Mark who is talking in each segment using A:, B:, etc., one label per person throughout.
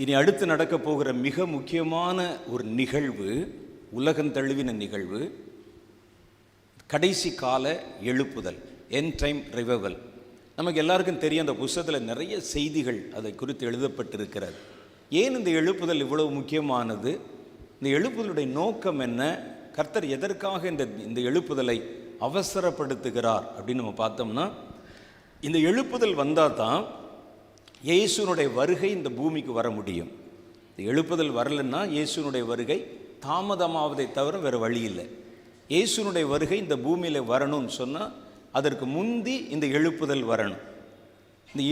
A: இனி அடுத்து நடக்க போகிற மிக முக்கியமான ஒரு நிகழ்வு, உலகம் தழுவின நிகழ்வு, கடைசி கால எழுப்புதல், எண்ட் டைம் ரிவைவல். நமக்கு எல்லாருக்கும் தெரியும், அந்த புத்தகத்தில் நிறைய செய்திகள் அதை குறித்து எழுதப்பட்டிருக்கிறது. ஏன் இந்த எழுப்புதல் இவ்வளவு முக்கியமானது? இந்த எழுப்புதலுடைய நோக்கம் என்ன? கர்த்தர் எதற்காக இந்த எழுப்புதலை அவசரப்படுத்துகிறார் அப்படின்னு நம்ம பார்த்தோம்னா, இந்த எழுப்புதல் வந்தால் தான் இயேசுனுடைய வருகை இந்த பூமிக்கு வர முடியும். இந்த எழுப்புதல் வரலன்னா இயேசுனுடைய வருகை தாமதமாவதை தவிர வேறு வழி இல்லை. இயேசுனுடைய வருகை இந்த பூமியில் வரணும்னு சொன்னால் அதற்கு முந்தி இந்த எழுப்புதல் வரணும்.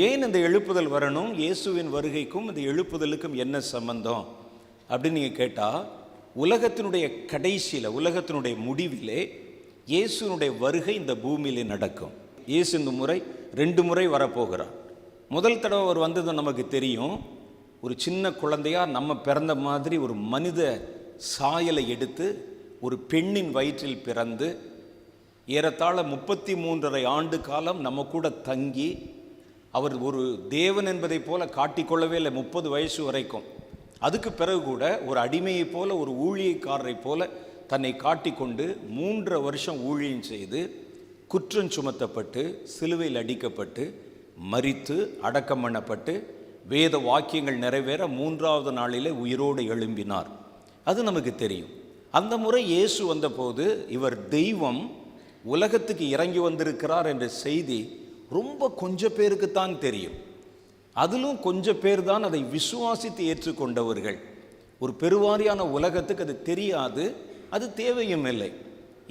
A: ஏன் இந்த எழுப்புதல் வரணும்? இயேசுவின் வருகைக்கும் இந்த எழுப்புதலுக்கும் என்ன சம்பந்தம் அப்படின்னு நீங்கள் கேட்டால், உலகத்தினுடைய கடைசியில், உலகத்தினுடைய முடிவிலே இயேசுனுடைய வருகை இந்த பூமியிலே நடக்கும். இயேசு இந்த முறை 2 முறை வரப்போகிறார். முதல் தடவை அவர் வந்தது நமக்கு தெரியும். ஒரு சின்ன குழந்தையாக நம்ம பிறந்த மாதிரி ஒரு மனித சாயலை எடுத்து ஒரு பெண்ணின் வயிற்றில் பிறந்து ஏறத்தாழ 33.5 ஆண்டு காலம் நம்ம கூட தங்கி, அவர் ஒரு தேவன் என்பதை போல காட்டிக்கொள்ளவே இல்லை 30 வயசு வரைக்கும். அதுக்கு பிறகு கூட ஒரு அடிமையை போல, ஒரு ஊழியக்காரரை போல தன்னை காட்டிக்கொண்டு 3 வருஷம் ஊழியம் செய்து குற்றம் சுமத்தப்பட்டு சிலுவையில் அடிக்கப்பட்டு மரித்து அடக்கம் பண்ணப்பட்டு வேத வாக்கியங்கள் நிறைவேற 3ஆவது நாளிலே உயிரோடு எழும்பினார். அது நமக்கு தெரியும். அந்த முறை இயேசு வந்தபோது இவர் தெய்வம் உலகத்துக்கு இறங்கி வந்திருக்கிறார் என்ற செய்தி ரொம்ப கொஞ்சம் பேருக்குத்தான் தெரியும். அதிலும் கொஞ்சம் பேர் தான் அதை விசுவாசித்து ஏற்றுக்கொண்டவர்கள். ஒரு பெருவாரியான உலகத்துக்கு அது தெரியாது, அது தேவையும் இல்லை.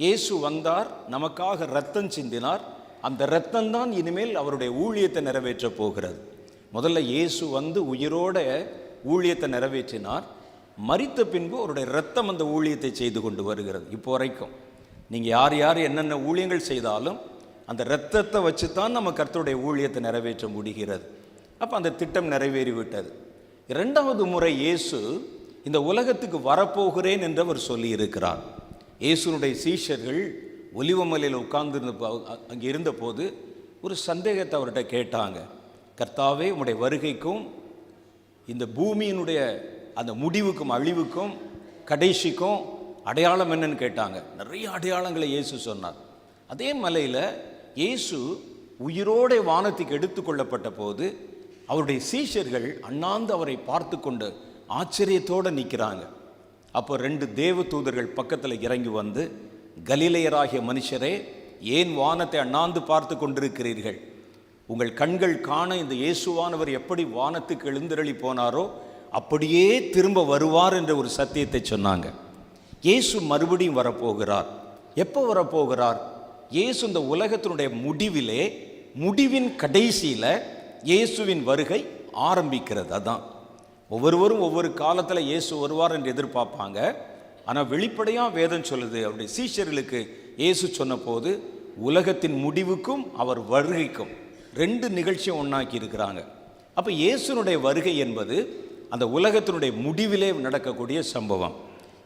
A: இயேசு வந்தார், நமக்காக இரத்தம் சிந்தினார். அந்த இரத்தம் தான் இனிமேல் அவருடைய ஊழியத்தை நிறைவேற்ற போகிறது. முதல்ல இயேசு வந்து உயிரோட ஊழியத்தை நிறைவேற்றினார். மரித்த பின்பு அவருடைய இரத்தம் அந்த ஊழியத்தை செய்து கொண்டு வருகிறது. இப்போ வரைக்கும் நீங்கள் யார் யார் என்னென்ன ஊழியங்கள் செய்தாலும் அந்த இரத்தத்தை வச்சு தான் நம்ம கர்த்தருடைய ஊழியத்தை நிறைவேற்ற முடிகிறது. அப்போ அந்த திட்டம் நிறைவேறிவிட்டது. 2வது முறை இயேசு இந்த உலகத்துக்கு வரப்போகிறேன் என்று அவர் சொல்லியிருக்கிறார். இயேசுனுடைய சீஷர்கள் ஒலிவமலையில் உட்கார்ந்து அங்கே இருந்தபோது ஒரு சந்தேகத்தை அவர்கிட்ட கேட்டாங்க. கர்த்தாவே, உம்முடைய வருகைக்கும் இந்த பூமியினுடைய அந்த முடிவுக்கும் அழிவுக்கும் கடைசிக்கும் அடையாளம் என்னன்னு கேட்டாங்க. நிறைய அடையாளங்களை இயேசு சொன்னார். அதே மலையில் இயேசு உயிரோட வானத்துக்கு எடுத்துக்கொள்ளப்பட்ட போது அவருடைய சீஷர்கள் அண்ணாந்து அவரை பார்த்து கொண்டு ஆச்சரியத்தோடு நிற்கிறாங்க. அப்போ 2 தேவ தூதர்கள் பக்கத்தில் இறங்கி வந்து, கலிலேயராகிய மனுஷரே, ஏன் வானத்தை அண்ணாந்து பார்த்து கொண்டிருக்கிறீர்கள்? உங்கள் கண்கள் காண இந்த இயேசுவானவர் எப்படி வானத்துக்கு எழுந்தருளி போனாரோ அப்படியே திரும்ப வருவார் என்ற ஒரு சத்தியத்தை சொன்னாங்க. இயேசு மறுபடியும் வரப்போகிறார். எப்போ வரப்போகிறார்? இயேசு இந்த உலகத்தினுடைய முடிவிலே, முடிவின் கடைசியில் இயேசுவின் வருகை ஆரம்பிக்கிறது. அதான் ஒவ்வொருவரும் ஒவ்வொரு காலத்தில் இயேசு வருவார் என்று எதிர்பார்ப்பாங்க. ஆனால் வெளிப்படையாக வேதம் சொல்லுது, அவருடைய சீஷர்களுக்கு இயேசு சொன்ன போது உலகத்தின் முடிவுக்கும் அவர் வருகைக்கும் 2 நிகழ்ச்சியும் ஒன்றாக்கி இருக்கிறாங்க. அப்போ இயேசுனுடைய வருகை என்பது அந்த உலகத்தினுடைய முடிவிலே நடக்கக்கூடிய சம்பவம்.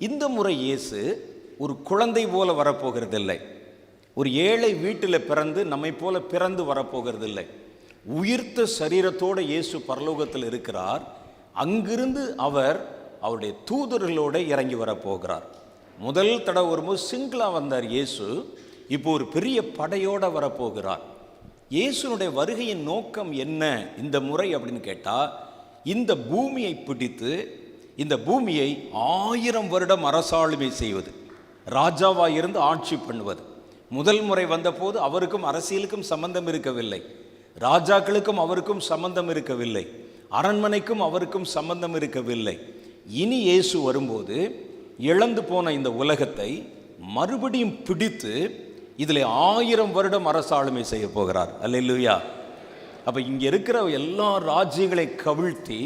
A: இந்த முறை இயேசு ஒரு குழந்தை போல வரப்போகிறதில்லை. ஒரு ஏழை வீட்டில் பிறந்து நம்மை போல பிறந்து வரப்போகிறதில்லை. உயிர்த்த சரீரத்தோடு இயேசு பரலோகத்தில் இருக்கிறார். அங்கிருந்து அவருடைய தூதர்களோடு இறங்கி வரப்போகிறார். முதல் தடவை வரும்போது சிங்கிளாக வந்தார் இயேசு. இப்போ ஒரு பெரிய படையோடு வரப்போகிறார். இயேசுனுடைய வருகையின் நோக்கம் என்ன இந்த முறை அப்படின்னு கேட்டால், இந்த பூமியை பிடித்து இந்த பூமியை 1000 வருடம் அரசாளுமை செய்வது, ராஜாவாக இருந்து ஆட்சி பண்ணுவது. முதல் முறை வந்தபோது அவருக்கும் அரசியலுக்கும் சம்பந்தம் இருக்கவில்லை, ராஜாக்களுக்கும் அவருக்கும் சம்பந்தம் இருக்கவில்லை, அரண்மனைக்கும் அவருக்கும் சம்பந்தம் இருக்கவில்லை. இனி இயேசு வரும்போது இழந்து போன இந்த உலகத்தை மறுபடியும் பிடித்து இதில் 1000 வருடம் அரசாளுமை செய்ய போகிறார். அல்லேலூயா. அப்போ இங்கே இருக்கிற எல்லா ராஜ்யங்களை கவிழ்த்தி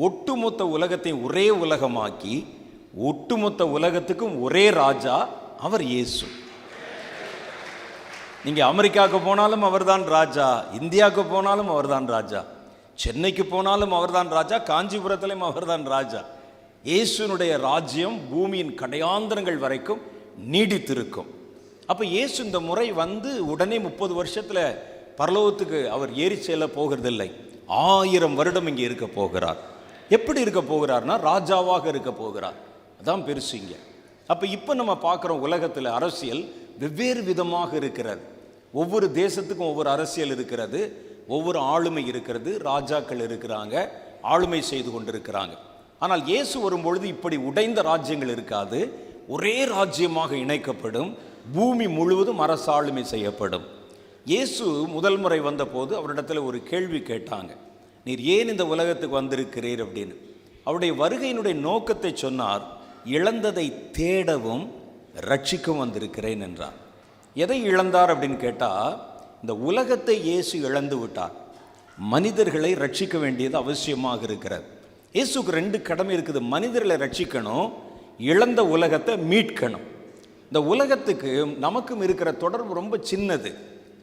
A: ஒட்டுமொத்த உலகத்தை ஒரே உலகமாக்கி ஒட்டுமொத்த உலகத்துக்கும் ஒரே ராஜா அவர் இயேசு. நீங்கள் அமெரிக்காவுக்கு போனாலும் அவர்தான் ராஜா, இந்தியாவுக்கு போனாலும் அவர்தான் ராஜா, சென்னைக்கு போனாலும் அவர்தான் ராஜா, காஞ்சிபுரத்திலும் அவர்தான் ராஜா. இயேசுனுடைய ராஜ்யம் பூமியின் கடையாந்தரங்கள் வரைக்கும் நீடித்திருக்கும். அப்போ இயேசு இந்த முறை வந்து உடனே 30 வருஷத்தில் பரலோகத்துக்கு அவர் ஏறி செல்ல போகிறதில்லை. 1000 வருடம் இங்கே இருக்க போகிறார். எப்படி இருக்க போகிறார்னா ராஜாவாக இருக்க போகிறார். அதான் பெருசுங்க. அப்போ இப்போ நம்ம பார்க்குறோம் உலகத்தில் அரசியல் வெவ்வேறு விதமாக இருக்கிறது. ஒவ்வொரு தேசத்துக்கும் ஒவ்வொரு அரசியல் இருக்கிறது, ஒவ்வொரு ஆளுமை இருக்கிறது, ராஜாக்கள் இருக்கிறாங்க, ஆளுமை செய்து கொண்டிருக்கிறாங்க. ஆனால் இயேசு வரும்பொழுது இப்படி உடைந்த ராஜ்யங்கள் இருக்காது, ஒரே ராஜ்யமாக இணைக்கப்படும், பூமி முழுவதும் அரசாளுமை செய்யப்படும். இயேசு முதல் முறை வந்தபோது அவரிடத்துல ஒரு கேள்வி கேட்டாங்க, நீர் ஏன் இந்த உலகத்துக்கு வந்திருக்கிறீர் அப்படின்னு. அவருடைய வருகையினுடைய நோக்கத்தை சொன்னார், இழந்ததை தேடவும் ரட்சிக்கவும் வந்திருக்கிறேன் என்றார். எதை இழந்தார் அப்படின்னு கேட்டால், இந்த உலகத்தை இயேசு இழந்து விட்டார், மனிதர்களை ரட்சிக்க வேண்டியது அவசியமாக இருக்கிறது. இயேசுக்கு 2 கடமை இருக்குது, மனிதர்களை ரட்சிக்கணும், இழந்த உலகத்தை மீட்கணும். இந்த உலகத்துக்கு நமக்கும் இருக்கிற தொடர்பு ரொம்ப சின்னது.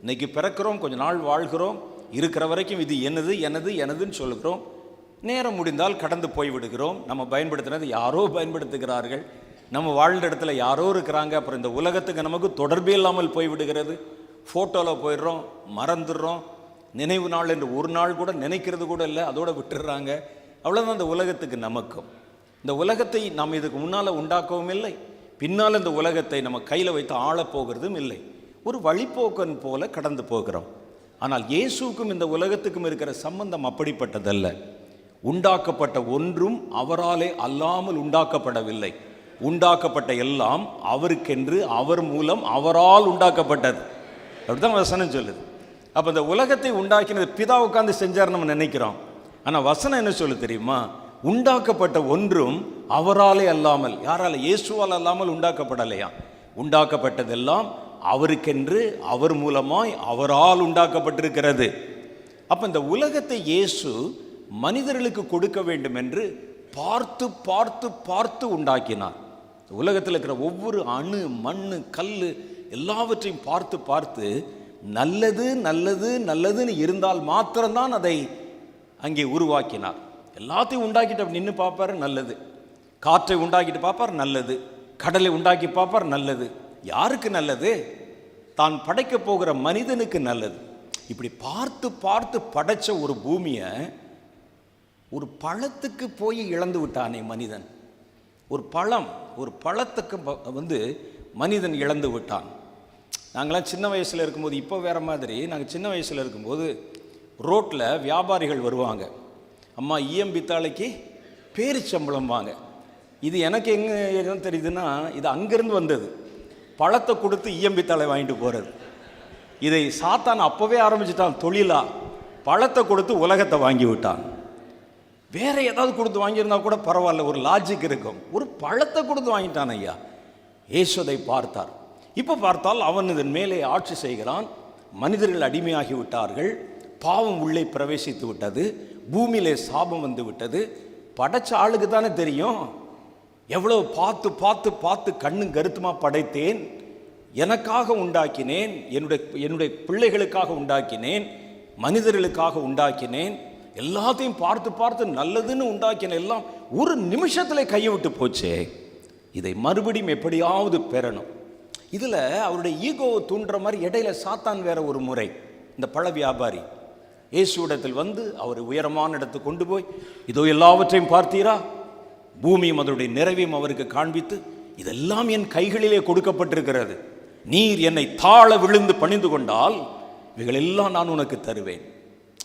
A: இன்னைக்கு பிறக்கிறோம், கொஞ்ச நாள் வாழ்கிறோம், இருக்கிற வரைக்கும் இது எனது எனது எனதுன்னு சொல்கிறோம், நேரம் முடிந்தால் கடந்து போய்விடுகிறோம். நம்ம பயன்படுத்தினது யாரோ பயன்படுத்துகிறார்கள், நம்ம வாழ்ந்த இடத்துல யாரோ இருக்கிறாங்க. அப்புறம் இந்த உலகத்துக்கு நமக்கு தொடர்பே இல்லாமல் போய்விடுகிறது. ஃபோட்டோவில் போயிடுறோம், மறந்துடுறோம், நினைவு நாள் என்று ஒரு நாள் கூட நினைக்கிறது கூட இல்லை, அதோடு விட்டுடுறாங்க. அவ்வளோதான் இந்த உலகத்துக்கு நமக்கும். இந்த உலகத்தை நாம் இதுக்கு முன்னால் உண்டாக்கவும் இல்லை, பின்னால் இந்த உலகத்தை நம்ம கையில் வைத்து ஆளப்போகிறதும் இல்லை. ஒரு வழிப்போக்கன் போல கடந்து போகிறோம். ஆனால் இயேசுக்கும் இந்த உலகத்துக்கும் இருக்கிற சம்பந்தம் அப்படிப்பட்டதல்ல. உண்டாக்கப்பட்ட ஒன்றும் அவராலே அல்லாமல் உண்டாக்கப்படவில்லை. உண்டாக்கப்பட்ட எல்லாம் அவருக்கென்று, அவர் மூலம், அவரால் உண்டாக்கப்பட்டது. அப்படிதான் வசனம் சொல்லுது. அப்போ இந்த உலகத்தை உண்டாக்கினது பிதா உட்கார்ந்து செஞ்சார் நம்ம நினைக்கிறோம். ஆனால் வசனம் என்ன சொல்லு தெரியுமா? உண்டாக்கப்பட்ட ஒன்றும் அவராலே அல்லாமல், யாரால? இயேசுவால் அல்லாமல் உண்டாக்கப்படலையா. உண்டாக்கப்பட்டதெல்லாம் அவருக்கென்று, அவர் மூலமாய், அவரால் உண்டாக்கப்பட்டிருக்கிறது. அப்போ இந்த உலகத்தை இயேசு மனிதர்களுக்கு கொடுக்க வேண்டும் என்று பார்த்து பார்த்து பார்த்து உண்டாக்கினார். உலகத்தில் இருக்கிற ஒவ்வொரு அணு, மண், கல் எல்லாவற்றையும் பார்த்து பார்த்து நல்லது நல்லது நல்லதுன்னு இருந்தால் மாத்திரம்தான் அதை அங்கே உருவாக்கினார். எல்லாத்தையும் உண்டாக்கிட்டு நின்று பார்ப்பார், நல்லது. காற்றை உண்டாக்கிட்டு பார்ப்பார், நல்லது. கடலை உண்டாக்கி பார்ப்பார், நல்லது. யாருக்கு நல்லது? தான் படைக்க போகிற மனிதனுக்கு நல்லது. இப்படி பார்த்து பார்த்து படைச்ச ஒரு பூமியை ஒரு பழத்துக்கு போய் இழந்து விட்டானே மனிதன். ஒரு பழம், ஒரு பழத்துக்கு மனிதன் இழந்து விட்டான். நாங்களாம் சின்ன வயசில் இருக்கும்போது, இப்போ வேறு மாதிரி, நாங்கள் சின்ன வயசில் இருக்கும்போது ரோட்டில் வியாபாரிகள் வருவாங்க, அம்மா ஈயம்பித்தாளைக்கு பேரிச்சம்பளம் வாங்க. இது எனக்கு எங்கே தெரியுதுன்னா, இது அங்கேருந்து வந்தது. பழத்தை கொடுத்து ஈயம்பித்தாளை வாங்கிட்டு போகிறது. இதை சாத்தான் அப்போவே ஆரம்பிச்சிட்டான் தொழிலா. பழத்தை கொடுத்து உலகத்தை வாங்கி விட்டான். வேற ஏதாவது கொடுத்து வாங்கியிருந்தா கூட பரவாயில்ல, ஒரு லாஜிக் இருக்கும். ஒரு பழத்தை கொடுத்து வாங்கிட்டான் ஐயா. இயேசுவை பார்த்தார். இப்போ பார்த்தால் அவன் இதன் மேலே ஆட்சி செய்கிறான். மனிதர்கள் அடிமையாகி விட்டார்கள். பாவம் உள்ளே பிரவேசித்து விட்டது. பூமியிலே சாபம் வந்து விட்டது. படைச்ச ஆளுக்கு தானே தெரியும். எவ்வளோ பார்த்து பார்த்து பார்த்து கண்ணும் கருத்துமா படைத்தேன், எனக்காக உண்டாக்கினேன், என்னுடைய பிள்ளைகளுக்காக உண்டாக்கினேன், மனிதர்களுக்காக உண்டாக்கினேன். எல்லாத்தையும் பார்த்து பார்த்து நல்லதுன்னு உண்டாக்கின எல்லாம் ஒரு நிமிஷத்தில் கையை விட்டு போச்சே. இதை மறுபடியும் எப்படியாவது பெறணும். இதில் அவருடைய ஈகோவை தூண்டுற மாதிரி இடையில சாத்தான் வேற ஒரு முறை. இந்த பழ வியாபாரி இயேசுவிடத்தில் வந்து அவர் உயரமான இடத்துக்கு கொண்டு போய், இதோ எல்லாவற்றையும் பார்த்தீரா, பூமியும் அதனுடைய நிறைவையும் அவருக்கு காண்பித்து, இதெல்லாம் என் கைகளிலே கொடுக்கப்பட்டிருக்கிறது, நீர் என்னை தாழ விழுந்து பணிந்து கொண்டால் இவைகளெல்லாம் நான் உனக்கு தருவேன்.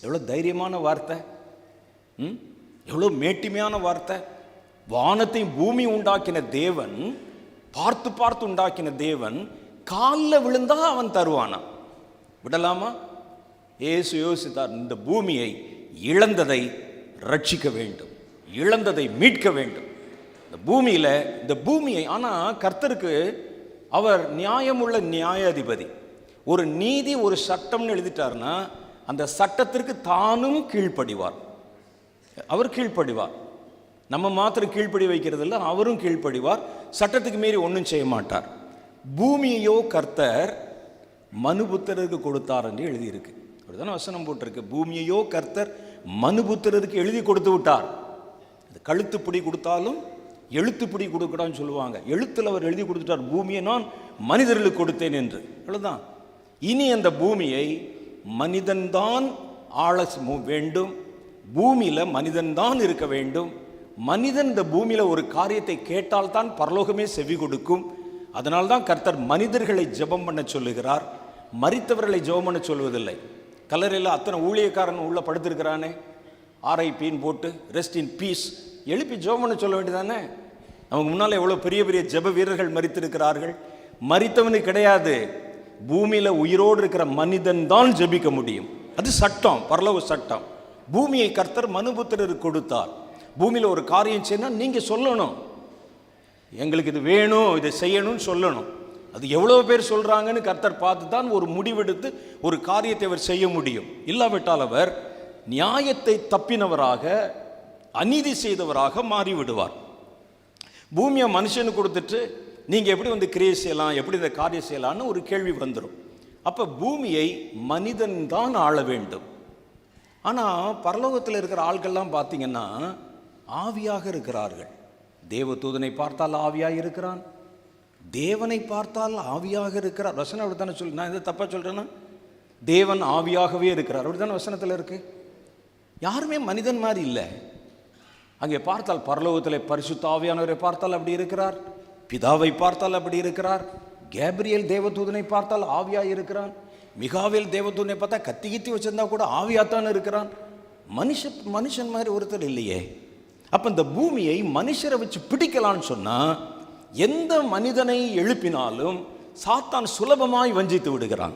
A: எவ்வளோ தைரியமான வார்த்தை, எவ்வளோ மேட்டிமையான வார்த்தை. வானத்தையும் பூமி உண்டாக்கின தேவன், பார்த்து பார்த்து உண்டாக்கின தேவன் காலில் விழுந்தா அவன் தருவானா? விடலாமா? இயேசு யோசித்தார், இந்த பூமியை இழந்ததை ரட்சிக்க வேண்டும், இழந்ததை மீட்க வேண்டும். இந்த பூமியை ஆனால் கர்த்தருக்கு அவர் நியாயமுள்ள நியாயாதிபதி. ஒரு நீதி, ஒரு சட்டம்னு எழுதிட்டார்னா அந்த சட்டத்திற்கு தானும் கீழ்ப்படிவார். அவர் கீழ்ப்படிவார். நம்ம மாத்திரம் கீழ்ப்படி வைக்கிறது இல்லை, அவரும் கீழ்ப்படிவார். சட்டத்துக்கு மீறி ஒன்றும் செய்ய மாட்டார். பூமியையோ கர்த்தர் மனுபுத்திரருக்கு கொடுத்தார் என்று எழுதியிருக்கு. அப்படிதானே வசனம் போட்டிருக்கு. பூமியையோ கர்த்தர் மனுபுத்திரருக்கு எழுதி கொடுத்து விட்டார். அது கழுத்துப்பிடி கொடுத்தாலும் எழுத்துப்பிடி கொடுக்கடான்னு சொல்லுவாங்க. எழுத்தில் அவர் எழுதி கொடுத்துட்டார், பூமியை நான் மனிதர்களுக்கு கொடுத்தேன் என்று. அவ்வளோதான். இனி அந்த பூமியை மனிதன்தான் ஆள வேண்டும், பூமியில மனிதன் தான் இருக்க வேண்டும். மனிதன் இந்த பூமியில ஒரு காரியத்தை கேட்டால்தான் பரலோகமே செவி கொடுக்கும். அதனால்தான் கர்த்தர் மனிதர்களை ஜெபம் பண்ண சொல்லுகிறார், மரித்தவர்களை ஜெபம் பண்ண சொல்வதில்லை. கல்லறையில் அத்தனை ஊழியக்காரன் உள்ள படுத்திருக்கிறானே, RIPன்னு போட்டு ரெஸ்ட் இன் பீஸ் எழுப்பி ஜெபம் பண்ண சொல்ல வேண்டியதானே? நமக்கு முன்னால் எவ்வளோ பெரிய பெரிய ஜெப வீரர்கள் மரித்திருக்கிறார்கள். மரித்தவனு கிடையாது, பூமியில் உயிரோடு இருக்கிற மனிதன் தான் ஜெபிக்க முடியும். அது சட்டம், பரலோக சட்டம். பூமியை கர்த்தர் மனுபுத்திரருக்கு கொடுத்தார். பூமியில் ஒரு காரியம் செய்யணும், நீங்கள் சொல்லணும், எங்களுக்கு இது வேணும், இதை செய்யணும்னு சொல்லணும். அது எவ்வளோ பேர் சொல்கிறாங்கன்னு கர்த்தர் பார்த்து தான் ஒரு முடிவெடுத்து ஒரு காரியத்தை அவர் செய்ய முடியும். இல்லாவிட்டால் அவர் நியாயத்தை தப்பினவராக, அநீதி செய்தவராக மாறிவிடுவார். பூமியை மனுஷனுக்கு கொடுத்துட்டு நீங்கள் எப்படி வந்து கிரியை செய்யலாம், எப்படி இந்த காரியம் செய்யலான்னு ஒரு கேள்வி வந்துடும். அப்போ பூமியை மனிதன் தான் ஆள வேண்டும். ஆனால் பரலோகத்தில் இருக்கிற ஆள்கள்லாம் பார்த்தீங்கன்னா ஆவியாக இருக்கிறார்கள். தேவதூதனை பார்த்தால் ஆவியாக இருக்கிறான், தேவனை பார்த்தால் ஆவியாக இருக்கிறார். வசனம் அப்படி தானே சொல்லு, நான் இதை தப்பாக சொல்கிறேன்னா? தேவன் ஆவியாகவே இருக்கிறார், அப்படி தானே வசனத்தில் இருக்குது. யாருமே மனிதன் மாதிரி இல்லை. அங்கே பார்த்தால் பரலோகத்தில் பரிசுத்த ஆவியானவரை பார்த்தால் அப்படி இருக்கிறார், பிதாவை பார்த்தால் அப்படி இருக்கிறார், கேப்ரியல் தேவதூதனை பார்த்தால் ஆவியாக இருக்கிறான், மிகாவேல் தேவதூதனை பார்த்தா கத்தி கித்தி வச்சிருந்தா கூட ஆவியாத்தான் இருக்கிறான். மனுஷன் மாதிரி ஒருத்தர் இல்லையே. அப்போ இந்த பூமியை மனுஷரை வச்சு பிடிக்கலான்னு சொன்னால் எந்த மனிதனை எழுப்பினாலும் சாத்தான் சுலபமாய் வஞ்சித்து விடுகிறான்.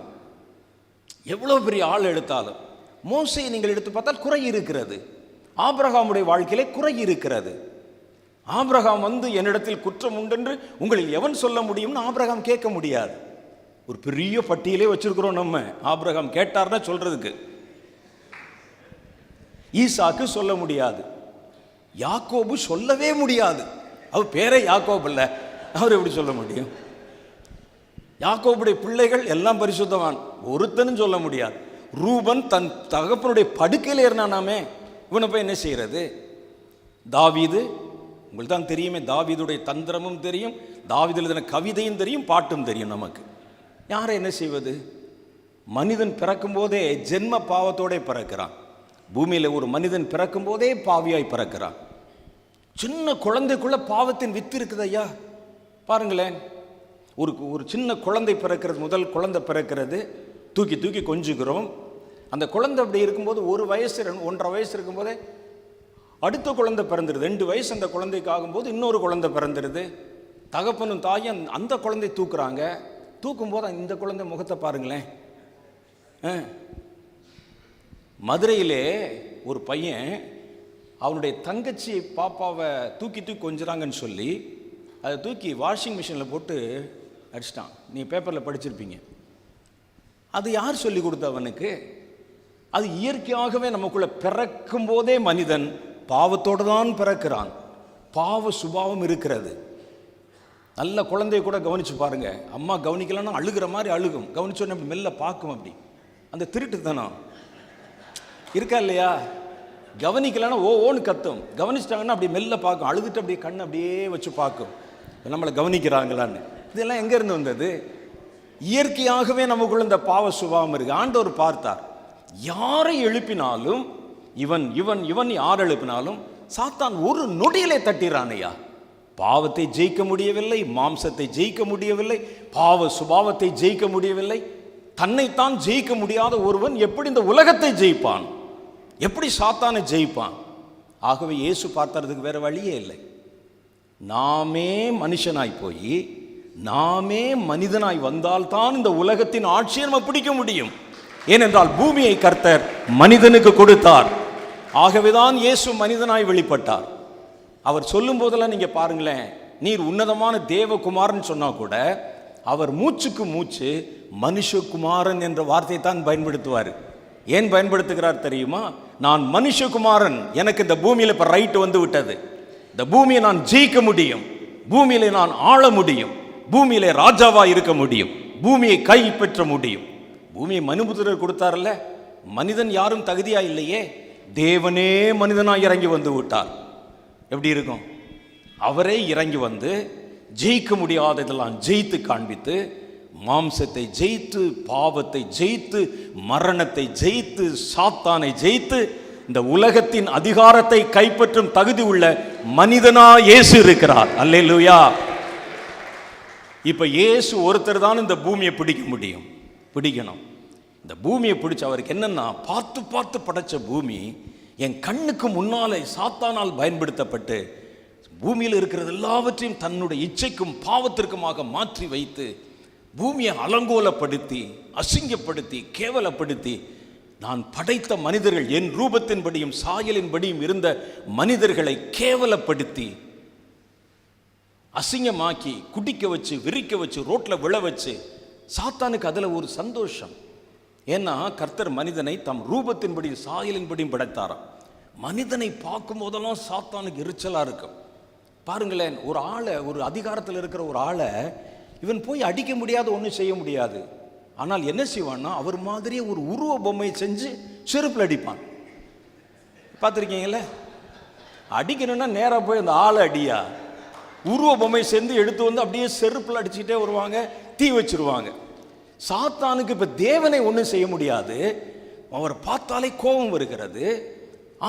A: எவ்வளோ பெரிய ஆள் எடுத்தாலும். மோசையை நீங்கள் எடுத்து பார்த்தால் குறை இருக்கிறது, ஆபிரகாமுடைய வாழ்க்கையிலே குறை இருக்கிறது. ஆபிரகாம் வந்து என்னிடத்தில் குற்றம் உண்டென்று உங்களில் எவன் சொல்ல முடியும்னு ஆபிரகாம் கேட்க முடியாது. ஒரு பெரிய பட்டியலே வச்சிருக்கிறோம் நம்ம. ஆபிரகாம் கேட்டார்னா சொல்றதுக்கு. ஈசாக்கு சொல்ல முடியாது, யாக்கோபு சொல்லவே முடியாது. அவர் பேரே யாக்கோபு இல்லை, அவர் எப்படி சொல்ல முடியும்? யாக்கோபுடைய பிள்ளைகள் எல்லாம் பரிசுத்தவான், ஒருத்தனும் சொல்ல முடியாது. ரூபன் தன் தகப்பனுடைய படுக்கையில் ஏறினானாமே, இவனை போய் என்ன செய்யறது? தாவீது உங்களுக்கு தான் தெரியுமே, தாவீதுடைய தந்திரமும் தெரியும், தாவீதில் எழுதின கவிதையும் தெரியும், பாட்டும் தெரியும் நமக்கு. யாரை என்ன செய்வது? மனிதன் பிறக்கும் போதே ஜென்ம பாவத்தோட பிறக்கிறான். பூமியில் ஒரு மனிதன் பிறக்கும் போதே பாவியாய் பிறக்கிறான். சின்ன குழந்தைக்குள்ள பாவத்தின் வித்து இருக்குது ஐயா. பாருங்களேன், ஒரு சின்ன குழந்தை பிறக்கிறது, முதல் குழந்தை பிறக்கிறது, தூக்கி தூக்கி கொஞ்சுகிறோம். அந்த குழந்தை அப்படி இருக்கும்போது 1 வயசு 1.5 வயசு இருக்கும்போதே அடுத்த குழந்தை பிறந்துடுது. 2 வயசு அந்த குழந்தைக்கு ஆகும்போது இன்னொரு குழந்தை பிறந்துடுது. தகப்பனும் தாயும் அந்த குழந்தை தூக்குறாங்க. தூக்கும்போது இந்த குழந்தை முகத்தை பாருங்களேன். மதுரையிலே ஒரு பையன் அவனுடைய தங்கச்சி பாப்பாவை தூக்கி கொஞ்சுறாங்கன்னு சொல்லி அதை தூக்கி வாஷிங் மிஷினில் போட்டு அடிச்சிட்டான். நீங்கள் பேப்பரில் படிச்சிருப்பீங்க. அது யார் சொல்லி கொடுத்த அவனுக்கு? அது இயற்கையாகவே நமக்குள்ள பிறக்கும் போதே மனிதன் பாவத்தோடு தான் பிறக்கிறான். பாவ சுபாவம் இருக்கிறது. நல்ல குழந்தைய கூட கவனிச்சு பாருங்க. அம்மா கவனிக்கலன்னா அழுகிற மாதிரி அழுகும். கவனிச்சோன்னு அப்படி மெல்ல பார்க்கும். அப்படி அந்த திருட்டுத்தனம் இருக்கா இல்லையா? கவனிக்கலன்னா ஓன்னு கத்தும். கவனிச்சிட்டாங்கன்னா அப்படி மெல்ல பார்க்கும். அழுதுட்டு அப்படியே கண்ணை அப்படியே வச்சு பார்க்கும், நம்மளை கவனிக்கிறாங்களான்னு. இதெல்லாம் எங்கேருந்து வந்தது? இயற்கையாகவே நமக்குள்ள இந்த பாவ சுபாவம் இருக்கு. ஆண்டவர் பார்த்தார், யாரை எழுப்பினாலும் இவன் இவன் இவன் யார் எழுப்பினாலும் சாத்தான் ஒரு நொடியிலே தட்டிறானையா. பாவத்தை ஜெயிக்க முடியவில்லை, மாம்சத்தை ஜெயிக்க முடியவில்லை, பாவ சுபாவத்தை ஜெயிக்க முடியவில்லை. தன்னைத்தான் ஜெயிக்க முடியாத ஒருவன் எப்படி இந்த உலகத்தை ஜெயிப்பான்? எப்படி சாத்தானை ஜெயிப்பான்? ஆகவே இயேசு பார்த்ததுக்கு வேற வழியே இல்லை. நாமே மனுஷனாய் போய் நாமே மனிதனாய் வந்தால்தான் இந்த உலகத்தின் ஆட்சியை நம்ம பிடிக்க முடியும். ஏனென்றால் பூமியை கர்த்தர் மனிதனுக்கு கொடுத்தார். ஆகவேதான் இயேசு மனிதனாய் வெளிப்பட்டார். அவர் சொல்லும் போதெல்லாம் நீங்க பாருங்களேன், நீர் உன்னதமான தேவகுமாரன் சொன்னா கூட அவர் மூச்சுக்கு மூச்சு மனுஷகுமாரன் என்ற வார்த்தையை தான் பயன்படுத்துவார். ஏன் பயன்படுத்துகிறார் தெரியுமா? நான் மனுஷகுமாரன், எனக்கு இந்த பூமியில இப்ப ரைட் வந்து விட்டது. இந்த பூமியை நான் ஜெயிக்க முடியும், பூமியில நான் ஆள முடியும், பூமியில ராஜாவா இருக்க முடியும், பூமியை கைப்பற்ற முடியும். பூமியை மனுபுத்திரர் கொடுத்தார்ல, மனிதன் யாரும் தகுதியா இல்லையே, தேவனே மனிதனாய் இறங்கி வந்து விட்டார். எப்படி இருக்கும்? அவரே இறங்கி வந்து ஜெயிக்க முடியாததெல்லாம் ஜெயித்து காண்பித்து, மாம்சத்தை ஜெயித்து, பாவத்தை ஜெயித்து, மரணத்தை ஜெயித்து, சாத்தானை ஜெயித்து, இந்த உலகத்தின் அதிகாரத்தை கைப்பற்றும் தகுதி உள்ள மனிதனா இயேசு இருக்கிறார். அல்லேலூயா. இப்ப இயேசு ஒருத்தர் தான் இந்த பூமியை பிடிக்க முடியும், பிடிக்கணும். இந்த பூமியை பிடிச்ச அவருக்கு என்னன்னா, பார்த்து பார்த்து படைச்ச பூமி என் கண்ணுக்கு முன்னாலே சாத்தானால் பயன்படுத்தப்பட்டு பூமியில் இருக்கிறது எல்லாவற்றையும் தன்னுடைய இச்சைக்கும் பாவத்திற்குமாக மாற்றி வைத்து பூமியை அலங்கோலப்படுத்தி அசிங்கப்படுத்தி கேவலப்படுத்தி நான் படைத்த மனிதர்கள் என் ரூபத்தின்படியும் சாயலின்படியும் இருந்த மனிதர்களை கேவலப்படுத்தி அசிங்கமாக்கி குடிக்க வச்சு விரிக்க வச்சு ரோட்ல விழ வச்சு சாத்தானுக்கு அதுல ஒரு சந்தோஷம். ஏன்னா கர்த்தர் மனிதனை தம் ரூபத்தின்படி சாயலின்படியும் படைத்தாராம். மனிதனை பார்க்கும் போதெல்லாம் சாத்தானுக்கு எரிச்சலா இருக்கும். பாருங்களேன், ஒரு ஆளை, ஒரு அதிகாரத்தில் இருக்கிற ஒரு ஆளை இவன் போய் அடிக்க முடியாது, ஒன்றும் செய்ய முடியாது. ஆனால் என்ன செய்வான்னா, அவர் மாதிரியே ஒரு உருவ பொம்மையை செஞ்சு செருப்பில் அடிப்பான். பார்த்துருக்கீங்களே? அடிக்கணும்னா நேராக போய் அந்த ஆளை அடியா, உருவ பொம்மை செஞ்சு எடுத்து வந்து அப்படியே செருப்பில் அடிச்சுக்கிட்டே வருவாங்க, தீ வச்சிருவாங்க. சாத்தானுக்கு இப்போ தேவனை ஒன்றும் செய்ய முடியாது, அவரை பார்த்தாலே கோபம் வருகிறது.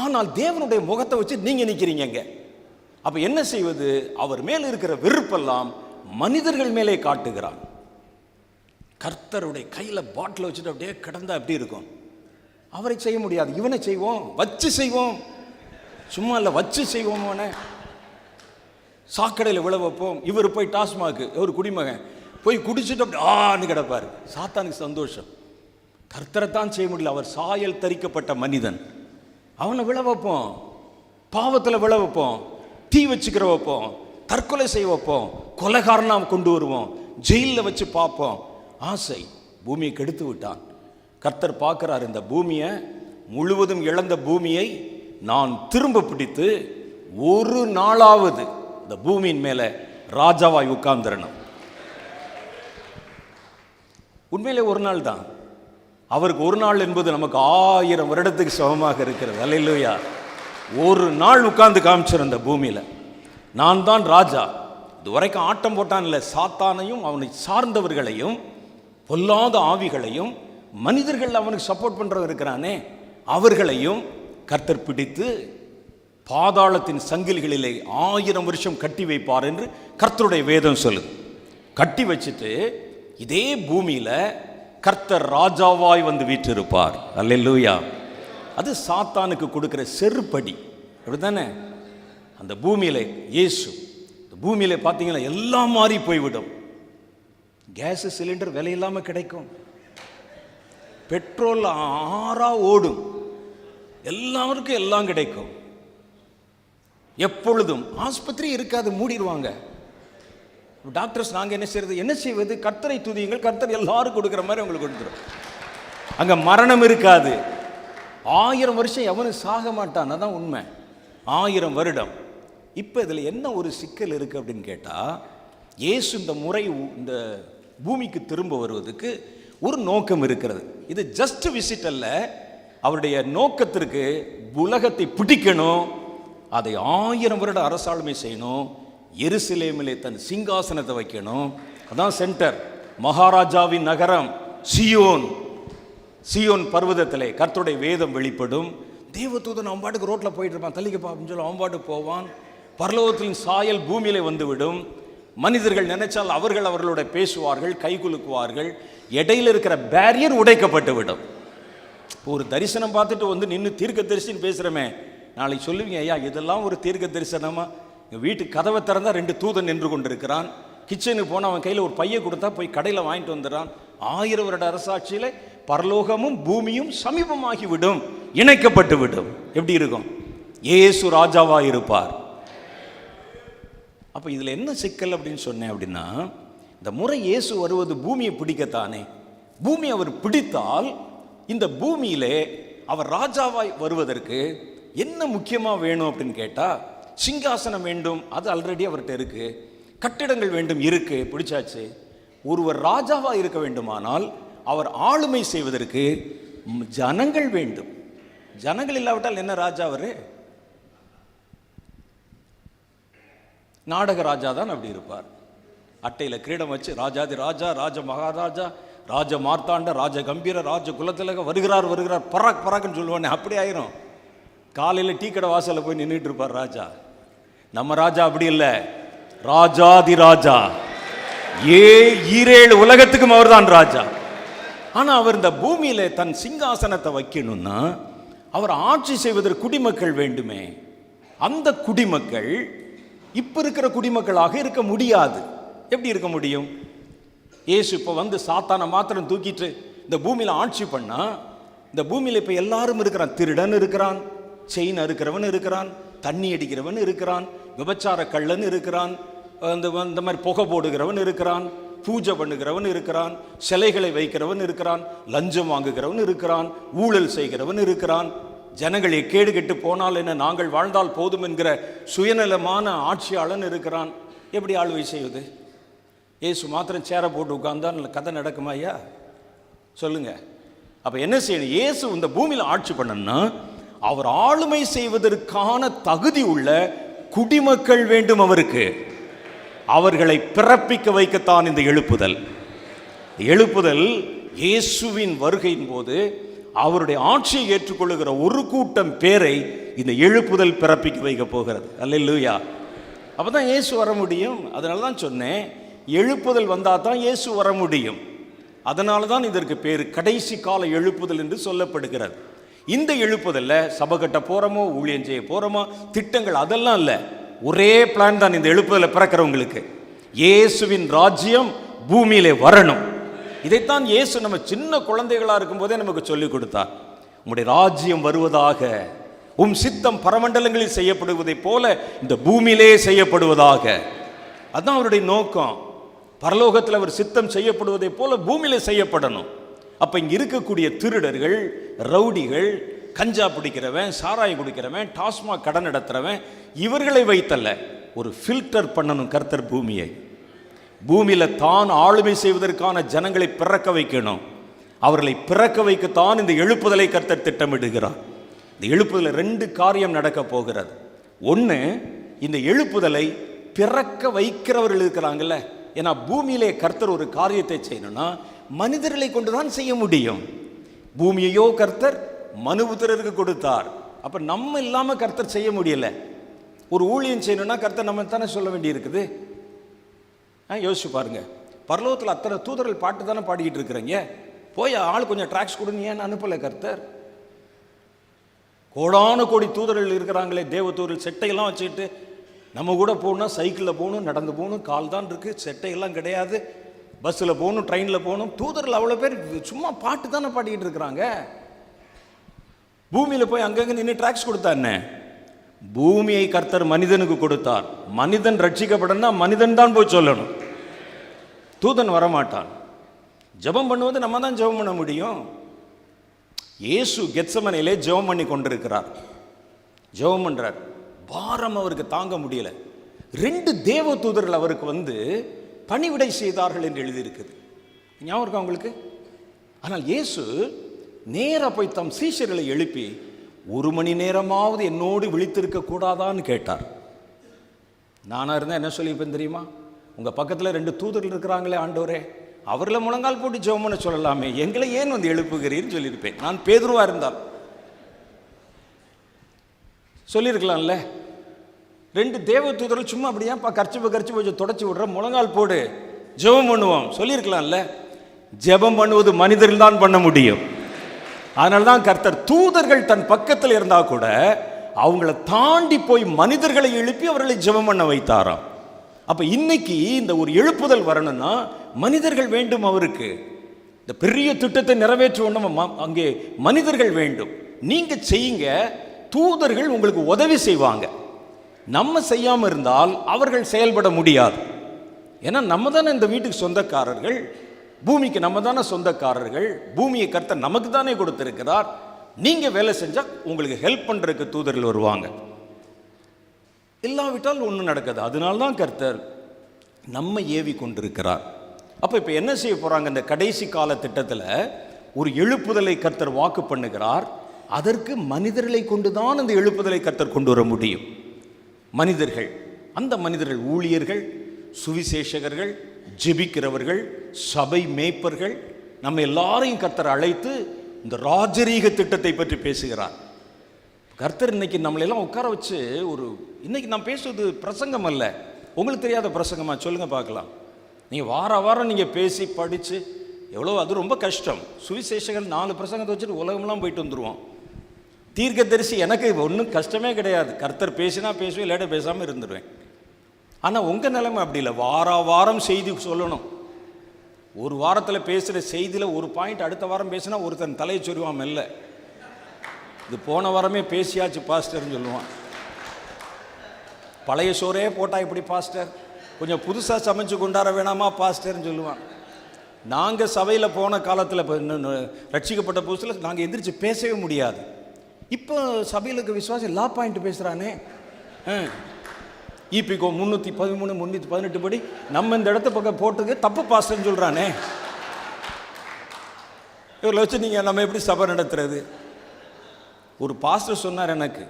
A: ஆனால் தேவனுடைய முகத்தை வச்சு நீங்கள் நிற்கிறீங்க. அப்போ என்ன செய்வது? அவர் மேல் இருக்கிற வெறுப்பெல்லாம் மனிதர்கள் மேலே காட்டுகிறான். கர்த்தருடைய கையில் பாட்டில் வச்சுட்டு அப்படியே கிடந்தா எப்படி இருக்கும்? அவரை செய்ய முடியாது, இவனை செய்வோம், வச்சு செய்வோம். சும்மா இல்லை, வச்சு செய்வோம். அவனை சாக்கடையில் விழ வைப்போம். இவர் போய் டாஸ்மாக்கு, ஒரு குடிமகன் போய் குடிச்சுட்டு அப்படி ஆன்னு கிடப்பார். சாத்தானுக்கு சந்தோஷம். கர்த்தரைத்தான் செய்ய முடியல, அவர் சாயல் தரிக்கப்பட்ட மனிதன். அவனை விழ வைப்போம், பாவத்தில் விழ வைப்போம், தீ வச்சுக்கிற வைப்போம், தற்கொலை செய்ய வைப்போம், கொலைகாரனா கொண்டு வருவோம், ஜெயிலில் வச்சு பார்ப்போம். ஆசை பூமியை கெடுத்து விட்டான். கர்த்தர் பார்க்கிறார், இந்த பூமியை முழுவதும் இழந்த பூமியை நான் திரும்ப பிடித்து ஒரு நாளாவது இந்த பூமியின் மேலே ராஜாவாய் உட்கார்ந்திரணும். உண்மையிலே ஒரு நாள் தான். அவருக்கு ஒரு நாள் என்பது நமக்கு 1000 வருடத்துக்கு சமமாக இருக்கிறது. அல்லேலூயா. ஒரு நாள் உட்கார்ந்து காமிச்சிருந்த அந்த பூமியில நான் தான் ராஜா. இது வரைக்கும் ஆட்டம் போட்டான் இல்லை, சாத்தானையும் அவனை சார்ந்தவர்களையும் பொல்லாத ஆவிகளையும் மனிதர்கள் அவனுக்கு சப்போர்ட் பண்றவங்க இருக்கிறானே அவர்களையும் கர்த்தர் பிடித்து பாதாளத்தின் சங்கிலிகளிலே 1000 வருஷம் கட்டி வைப்பார் என்று கர்த்தருடைய வேதம் சொல்லுது. கட்டி வச்சுட்டு இதே பூமியில கர்த்தர் ராஜாவாய் வந்து வீற்றிருப்பார். அல்லேலூயா. அது சாத்தானுக்கு கொடுக்கிற செருப்படி, அப்படித்தானே? அந்த பூமியில இயேசு, பூமியில பார்த்தீங்கன்னா எல்லாம் மாறி போய்விடும். கேஸ் சிலிண்டர் விலை இல்லாமல் கிடைக்கும், பெட்ரோல் ஆறா ஓடும், எல்லாருக்கும் எல்லாம் கிடைக்கும். எப்பொழுதும் ஆஸ்பத்திரி இருக்காது, மூடிடுவாங்க. டாக்டர்ஸ் நாங்கள் என்ன செய்வது? கர்த்தரை துதியுங்கள், கர்த்தர் எல்லாரும் கொடுக்குற மாதிரி உங்களுக்கு கொடுத்துரும். அங்கே மரணம் இருக்காது. 1000 வருஷம் எவனும் சாக மாட்டான், அதான் உண்மை. 1000 வருடம். இப்போ இதில் என்ன ஒரு சிக்கல் இருக்குது அப்படின்னு கேட்டால், இயேசு இந்த முறை இந்த பூமிக்கு திரும்ப வருவதுக்கு ஒரு நோக்கம் இருக்கிறது. இது ஜஸ்ட் விசிட் அல்ல. அவருடைய நோக்கத்திற்கு உலகத்தை பிடிக்கணும், அதை 1000 வருட அரசாளுமை செய்யணும், எருசலேமிலே தன் சிங்காசனத்தை வைக்கணும். அதான் சென்டர். மகாராஜாவின் நகரம் சியோன். சியோன் பர்வதத்திலே கர்த்தருடைய வேதம் வெளிப்படும். தேவதூதன் அவன் பாட்டுக்கு ரோட்டில் போயிட்டு இருப்பான், தள்ளிக்கப்பா அப்படின்னு சொல்லி அவன் பாட்டுக்கு போவான். பரலோகத்தின் சாயல் பூமியிலே வந்துவிடும். மனிதர்கள் நினைச்சால் அவர்கள் அவர்களோட பேசுவார்கள், கை குலுக்குவார்கள். இடையில் இருக்கிற பேரியர் உடைக்கப்பட்டு விடும். ஒரு தரிசனம் பார்த்துட்டு வந்து நின்று தீர்க்க தரிசனம் பேசுகிறமே, நாளைக்கு சொல்லுவீங்க, ஐயா இதெல்லாம் ஒரு தீர்க்க தரிசனமா? எங்கள் வீட்டு கதவை திறந்தா 2 தூதன் நின்று கொண்டிருக்கிறான். கிச்சனுக்கு போனால் அவன் கையில் ஒரு பையை கொடுத்தா போய் கடையில் வாங்கிட்டு வந்துடுறான். 1000 வருட அரசாட்சியில் பரலோகமும் பூமியும் சமீபமாகி விடும், இணைக்கப்பட்டு விடும். எப்படி இருக்கும்? இயேசு ராஜாவா இருப்பார். அப்போ இதில் என்ன சிக்கல் அப்படின்னு சொன்னேன் அப்படின்னா, இந்த முறை இயேசு வருவது பூமியை பிடிக்கத்தானே. பூமி அவர் பிடித்தால் இந்த பூமியிலே அவர் ராஜாவாய் வருவதற்கு என்ன முக்கியமாக வேணும் அப்படின்னு கேட்டால், சிங்காசனம் வேண்டும், அது ஆல்ரெடி அவர்கிட்ட இருக்கு. கட்டிடங்கள் வேண்டும், இருக்கு, பிடிச்சாச்சு. ஒருவர் ராஜாவாக இருக்க வேண்டுமானால் அவர் ஆளுமை செய்வதற்கு ஜனங்கள் வேண்டும். ஜனங்கள் இல்லாவிட்டால் என்ன ராஜா? அவரு நாடக ராஜா தான் அப்படி இருப்பார். அட்டையில் கிரீடம் வச்சு ராஜாதி ராஜா, ராஜ மகாராஜா, ராஜ மார்த்தாண்ட, ராஜ கம்பீர, ராஜ குலத்திலக வருகிறார் வருகிறார் பராக் பராக்னு சொல்லுவானே, அப்படி ஆயிரும். காலையில் டீ கடை வாசலில் போய் நின்றுட்டு இருப்பார் ராஜா. நம்ம ராஜா அப்படி இல்லை, ராஜாதி ராஜா, ஈரேழு உலகத்துக்கும் அவர் தான் ராஜா. ஆனால் அவர் இந்த பூமியில தன் சிங்காசனத்தை வைக்கணும்னா அவர் ஆட்சி செய்வதற்கு குடிமக்கள் வேண்டுமே. அந்த குடிமக்கள் இப்ப இருக்கிற குடிமக்களாக இருக்க முடியாது. எப்படி இருக்க முடியும்? இயேசு இப்போ வந்து சாத்தானை மாத்திரம் தூக்கிட்டு இந்த பூமியில ஆட்சி பண்ணா, இந்த பூமியில இப்ப எல்லாரும் இருக்கிறான். திருடன் இருக்கிறான், செயின் அறுக்கிறவன் இருக்கிறான், தண்ணி அடிக்கிறவன் இருக்கிறான், விபச்சார கள்ளன் இருக்கிறான், இந்த மாதிரி புகை போடுகிறவன் இருக்கிறான், பூஜை பண்ணுகிறவன் இருக்கிறான், சிலைகளை வைக்கிறவன் இருக்கிறான், லஞ்சம் வாங்குகிறவன் இருக்கிறான், ஊழல் செய்கிறவன் இருக்கிறான், ஜனங்கள் கேடு கெட்டு போனால் என்ன, நாங்கள் வாழ்ந்தால் போதும் என்கிற சுயநலமான ஆட்சியாளன் இருக்கிறான். எப்படி ஆளுகை செய்வது? ஏசு மாத்திரம் சேரை போட்டு உட்கார்ந்தா கதை நடக்குமா ஐயா? சொல்லுங்க. அப்ப என்ன செய்யணும்? இயேசு இந்த பூமியில் ஆட்சி பண்ணணும்னா அவர் ஆளுமை செய்வதற்கான தகுதி உள்ள குடிமக்கள் வேண்டும் அவருக்கு. அவர்களை பிறப்பிக்க வைக்கத்தான் இந்த எழுப்புதல். எழுப்புதல் இயேசுவின் வருகையின் போது அவருடைய ஆட்சியை ஏற்றுக்கொள்ளுகிற ஒரு கூட்டம் பேரை இந்த எழுப்புதல் பிறப்பிக்க வைக்க போகிறது. அல்லேலூயா. அப்பதான் இயேசு வர முடியும். அதனால தான் சொன்னேன், எழுப்புதல் வந்தால் தான் இயேசு வர முடியும். அதனால தான் இதற்கு பேர் கடைசி கால எழுப்புதல் என்று சொல்லப்படுகிறது. இந்த எழுப்புதல்ல சபை கட்ட போறோமோ, ஊழியம் செய்ய போறோமோ, திட்டங்கள் அதெல்லாம் இல்லை. ஒரே பிளான் தான் இந்த எழுப்புதலை பிறக்கிறவங்களுக்கு. இயேசுவின் ராஜ்யம் பூமியிலே வரணும். இதைத்தான் இயேசு நம்ம சின்ன குழந்தைகளா இருக்கும் போதே நமக்கு சொல்லிக் கொடுத்தார். உம்முடைய ராஜ்யம் வருவதாக, உம் சித்தம் பரமண்டலங்களில் செய்யப்படுவதை போல இந்த பூமியிலே செய்யப்படுவதாக. அதுதான் அவருடைய நோக்கம். பரலோகத்தில் அவர் சித்தம் செய்யப்படுவதை போல பூமியிலே செய்யப்படணும். அப்ப இங்க இருக்கக்கூடிய திருடர்கள், ரவுடிகள், கஞ்சா பிடிக்கிறவன், சாராயம் குடிக்கிறவன், டாஸ்மாக் கடன் நடத்துறவன், இவர்களை வைத்தல்ல, ஒரு ஃபில்டர் பண்ணணும் கர்த்தர் பூமியை. பூமியில தான் ஆளுமை செய்வதற்கான ஜனங்களை பிறக்க வைக்கணும். அவர்களை பிறக்க வைக்கத்தான் இந்த எழுப்புதலை கர்த்தர் திட்டமிடுகிறார். இந்த எழுப்புதலை 2 காரியம் நடக்க போகிறது. ஒன்று, இந்த எழுப்புதலை பிறக்க வைக்கிறவர்கள் இருக்கிறாங்கல்ல. ஏன்னா பூமியிலே கர்த்தர் ஒரு காரியத்தை செய்யணும்னா மனிதர்களை கொண்டுதான் செய்ய முடியும். பூமியையோ கர்த்தர் மனுபுத்திரருக்கு கொடுத்தார். அப்ப நம்ம இல்லாம கர்த்தர் செய்ய முடியல. ஒரு ஊழியம் செய்யணும்னா கர்த்தர் நம்ம தானே சொல்ல வேண்டி இருக்குது. யோசிச்சு பாருங்க, பரலோகத்தில் அத்தனை தூதர்கள் பாட்டு தானே பாடிக்கிட்டு இருக்கிறீங்க. போய் ஆள் கொஞ்சம் ட்ராக்ஸ் கொடுங்க, ஏன்னு அனுப்பல கர்த்தர்? கோடான கோடி தூதர்கள் இருக்கிறாங்களே, தேவ தூதர்கள், செட்டையெல்லாம் வச்சுக்கிட்டு நம்ம கூட போகணும்னா சைக்கிளில் போகணும், நடந்து போகணும், கால் தான் இருக்கு, செட்டையெல்லாம் கிடையாது, பஸ்ஸில் போகணும், ட்ரெயினில் போகணும். தூதர்கள் அவ்வளோ பேர் சும்மா பாட்டு தானே பாடிக்கிட்டு இருக்கிறாங்க. பூமியில் போய் அங்கங்கே நின்று ட்ராக்ஸ் கொடுத்தா என்ன? பூமியை கர்த்தர் மனிதனுக்கு கொடுத்தார். மனிதன் ரட்சிக்கப்படனா மனிதன் தான் போய் சொல்லணும், தூதன் வரமாட்டான். ஜெபம் பண்ணுவது நம்ம தான் ஜெபம் பண்ண முடியும். இயேசு கெத்சமனையிலே ஜெபம் பண்ணி கொண்டிருக்கிறார். ஜெபம் பண்றார், பாரம் அவருக்கு தாங்க முடியல. 2 தேவ தூதர்கள் அவருக்கு வந்து பணிவிடை செய்தார்கள் என்று எழுதியிருக்குது. ஞாபகம் இருக்கா உங்களுக்கு? ஆனால் இயேசு நேராக போய் தம் சீஷர்களை எழுப்பி 1 மணி நேரமாவது என்னோடு விழித்திருக்க கூடாதான்னு கேட்டார். நானா இருந்தால் என்ன சொல்லியிருப்பேன் தெரியுமா? உங்கள் பக்கத்தில் 2 தூதர்கள் இருக்கிறாங்களே ஆண்டவரே, அவர்களை முழங்கால் போட்டு ஜெபம் பண்ண சொல்லலாமே, எங்களை ஏன் வந்து எழுப்புகிறீர்னு சொல்லியிருப்பேன். நான் பேதுருவா இருந்தால் சொல்லியிருக்கலாம்ல. 2 தேவ தூதர்கள் சும்மா அப்படியே கர்ச்சி கொஞ்சம் தொடச்சி விடுற, முழங்கால் போடு ஜெபம் பண்ணுவோம் சொல்லியிருக்கலாம்ல. ஜெபம் பண்ணுவது மனிதர்கள் தான் பண்ண முடியும். அதனால தான் கர்த்தர் தூதர்கள் தன் பக்கத்தில் இருந்தா கூட அவங்கள தாண்டி போய் மனிதர்களை எழுப்பி அவர்களை ஜெபம் பண்ண வைத்தாராம். அப்ப இன்னைக்கு இந்த ஒரு எழுப்புதல் வரணும்னா மனிதர்கள் வேண்டும். அவருக்கு இந்த பெரிய திட்டத்தை நிறைவேற்றுவோம், அங்கே மனிதர்கள் வேண்டும். நீங்க செய்யுங்க, தூதர்கள் உங்களுக்கு உதவி செய்வாங்க. நம்ம செய்யாம இருந்தால் அவர்கள் செயல்பட முடியாது. ஏன்னா நம்ம தானே இந்த வீட்டுக்கு சொந்தக்காரர்கள், பூமிக்கு நம்ம தானே சொந்தக்காரர்கள். பூமியை கர்த்தர் நமக்கு தானே கொடுத்திருக்கிறார். நீங்க வேலை செஞ்சா உங்களுக்கு ஹெல்ப் பண்றதுக்கு தூதர்கள் வருவாங்க. இல்லாவிட்டால் ஒன்றும் நடக்காது. அதனால தான் கர்த்தர் நம்ம ஏவி கொண்டிருக்கிறார். அப்போ இப்போ என்ன செய்ய போறாங்க? இந்த கடைசி கால திட்டத்தில் ஒரு எழுப்புதலை கர்த்தர் வாக்கு பண்ணுகிறார். அதற்கு மனிதர்களை கொண்டுதான் அந்த எழுப்புதலை கர்த்தர் கொண்டு வர முடியும். மனிதர்கள், அந்த மனிதர்கள் ஊழியர்கள், சுவிசேஷகர்கள், ஜெபிக்கிறவர்கள், சபை மேய்ப்பர்கள், நம்ம எல்லாரையும் கர்த்தர் அழைத்து இந்த ராஜரீக திட்டத்தை பற்றி பேசுகிறார். கர்த்தர் இன்னைக்கு நம்மளெல்லாம் உட்கார வச்சு இன்னைக்கு நான் பேசுவது பிரசங்கம் அல்ல, உங்களுக்கு தெரியாத பிரசங்கமா சொல்லுங்க பார்க்கலாம். நீங்கள் வாரம் நீங்கள் பேசி படித்து எவ்வளோ, அது ரொம்ப கஷ்டம். சுவிசேஷகர் 4 பிரசங்கத்தை வச்சுட்டு உலகம்லாம் போயிட்டு வந்துடுவோம். தீர்க்கதரிசி எனக்கு ஒன்றும் கஷ்டமே கிடையாது. கர்த்தர் பேசினா பேசுவேன், இல்லாட்ட பேசாமல் இருந்துடுவேன். ஆனால் உங்கள் நிலைமை அப்படி இல்லை. வாரம் செய்தி சொல்லணும். ஒரு வாரத்தில் பேசுகிற செய்தியில் ஒரு பாயிண்ட் அடுத்த வாரம் பேசினா ஒருத்தன் தலையை சொருவான். இல்லை, இது போன வாரமே பேசியாச்சு பாஸ்டர்னு சொல்லுவான். பழைய சோறே போட்டால் இப்படி பாஸ்டர், கொஞ்சம் புதுசாக சமைச்சு கொண்டாட வேணாமா பாஸ்டர்னு சொல்லுவான். நாங்கள் சபையில் போன காலத்தில் இப்போ ரட்சிக்கப்பட்ட புதுசில் நாங்கள் எந்திரிச்சு பேசவே முடியாது. இப்போ சபையில் இருக்க விசுவாசி லா பாயிண்ட் பேசுகிறானே, இபிகோ 313 318 படி நம்ம இந்த இடத்த பக்கம் போட்டுக்கு தப்பு பாஸ்டர்னு சொல்கிறானே. இவரை வச்சு நீங்கள் நம்ம எப்படி சபை நடத்துறது? ஒரு பாஸ்டர் சொன்னார் எனக்கு,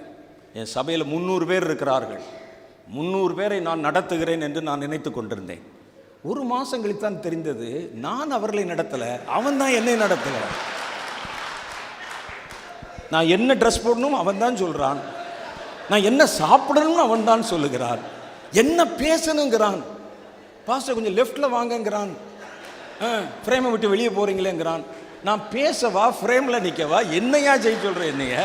A: என் சபையில் 300 பேர் இருக்கிறார்கள், 300 பேரை நான் நடத்துகிறேன் என்று நான் நினைத்து கொண்டிருந்தேன். ஒரு மாதம் கழித்தான் தெரிந்தது, நான் அவர்களை நடத்தலை, அவன் தான் என்னை நடத்தலை. நான் என்ன ட்ரெஸ் போடணும் அவன் தான் சொல்கிறான், நான் என்ன சாப்பிடணும்னு அவன் தான் சொல்லுகிறான், என்ன பேசணுங்கிறான். பாஸ்டர் கொஞ்சம் லெஃப்டில் வாங்கங்கிறான், ஃப்ரேமை விட்டு வெளியே போகிறீங்களேங்கிறான். நான் பேசவா ஃப்ரேமில் நிற்கவா, என்னையா செய்ய சொல்கிறேன் என்னைய?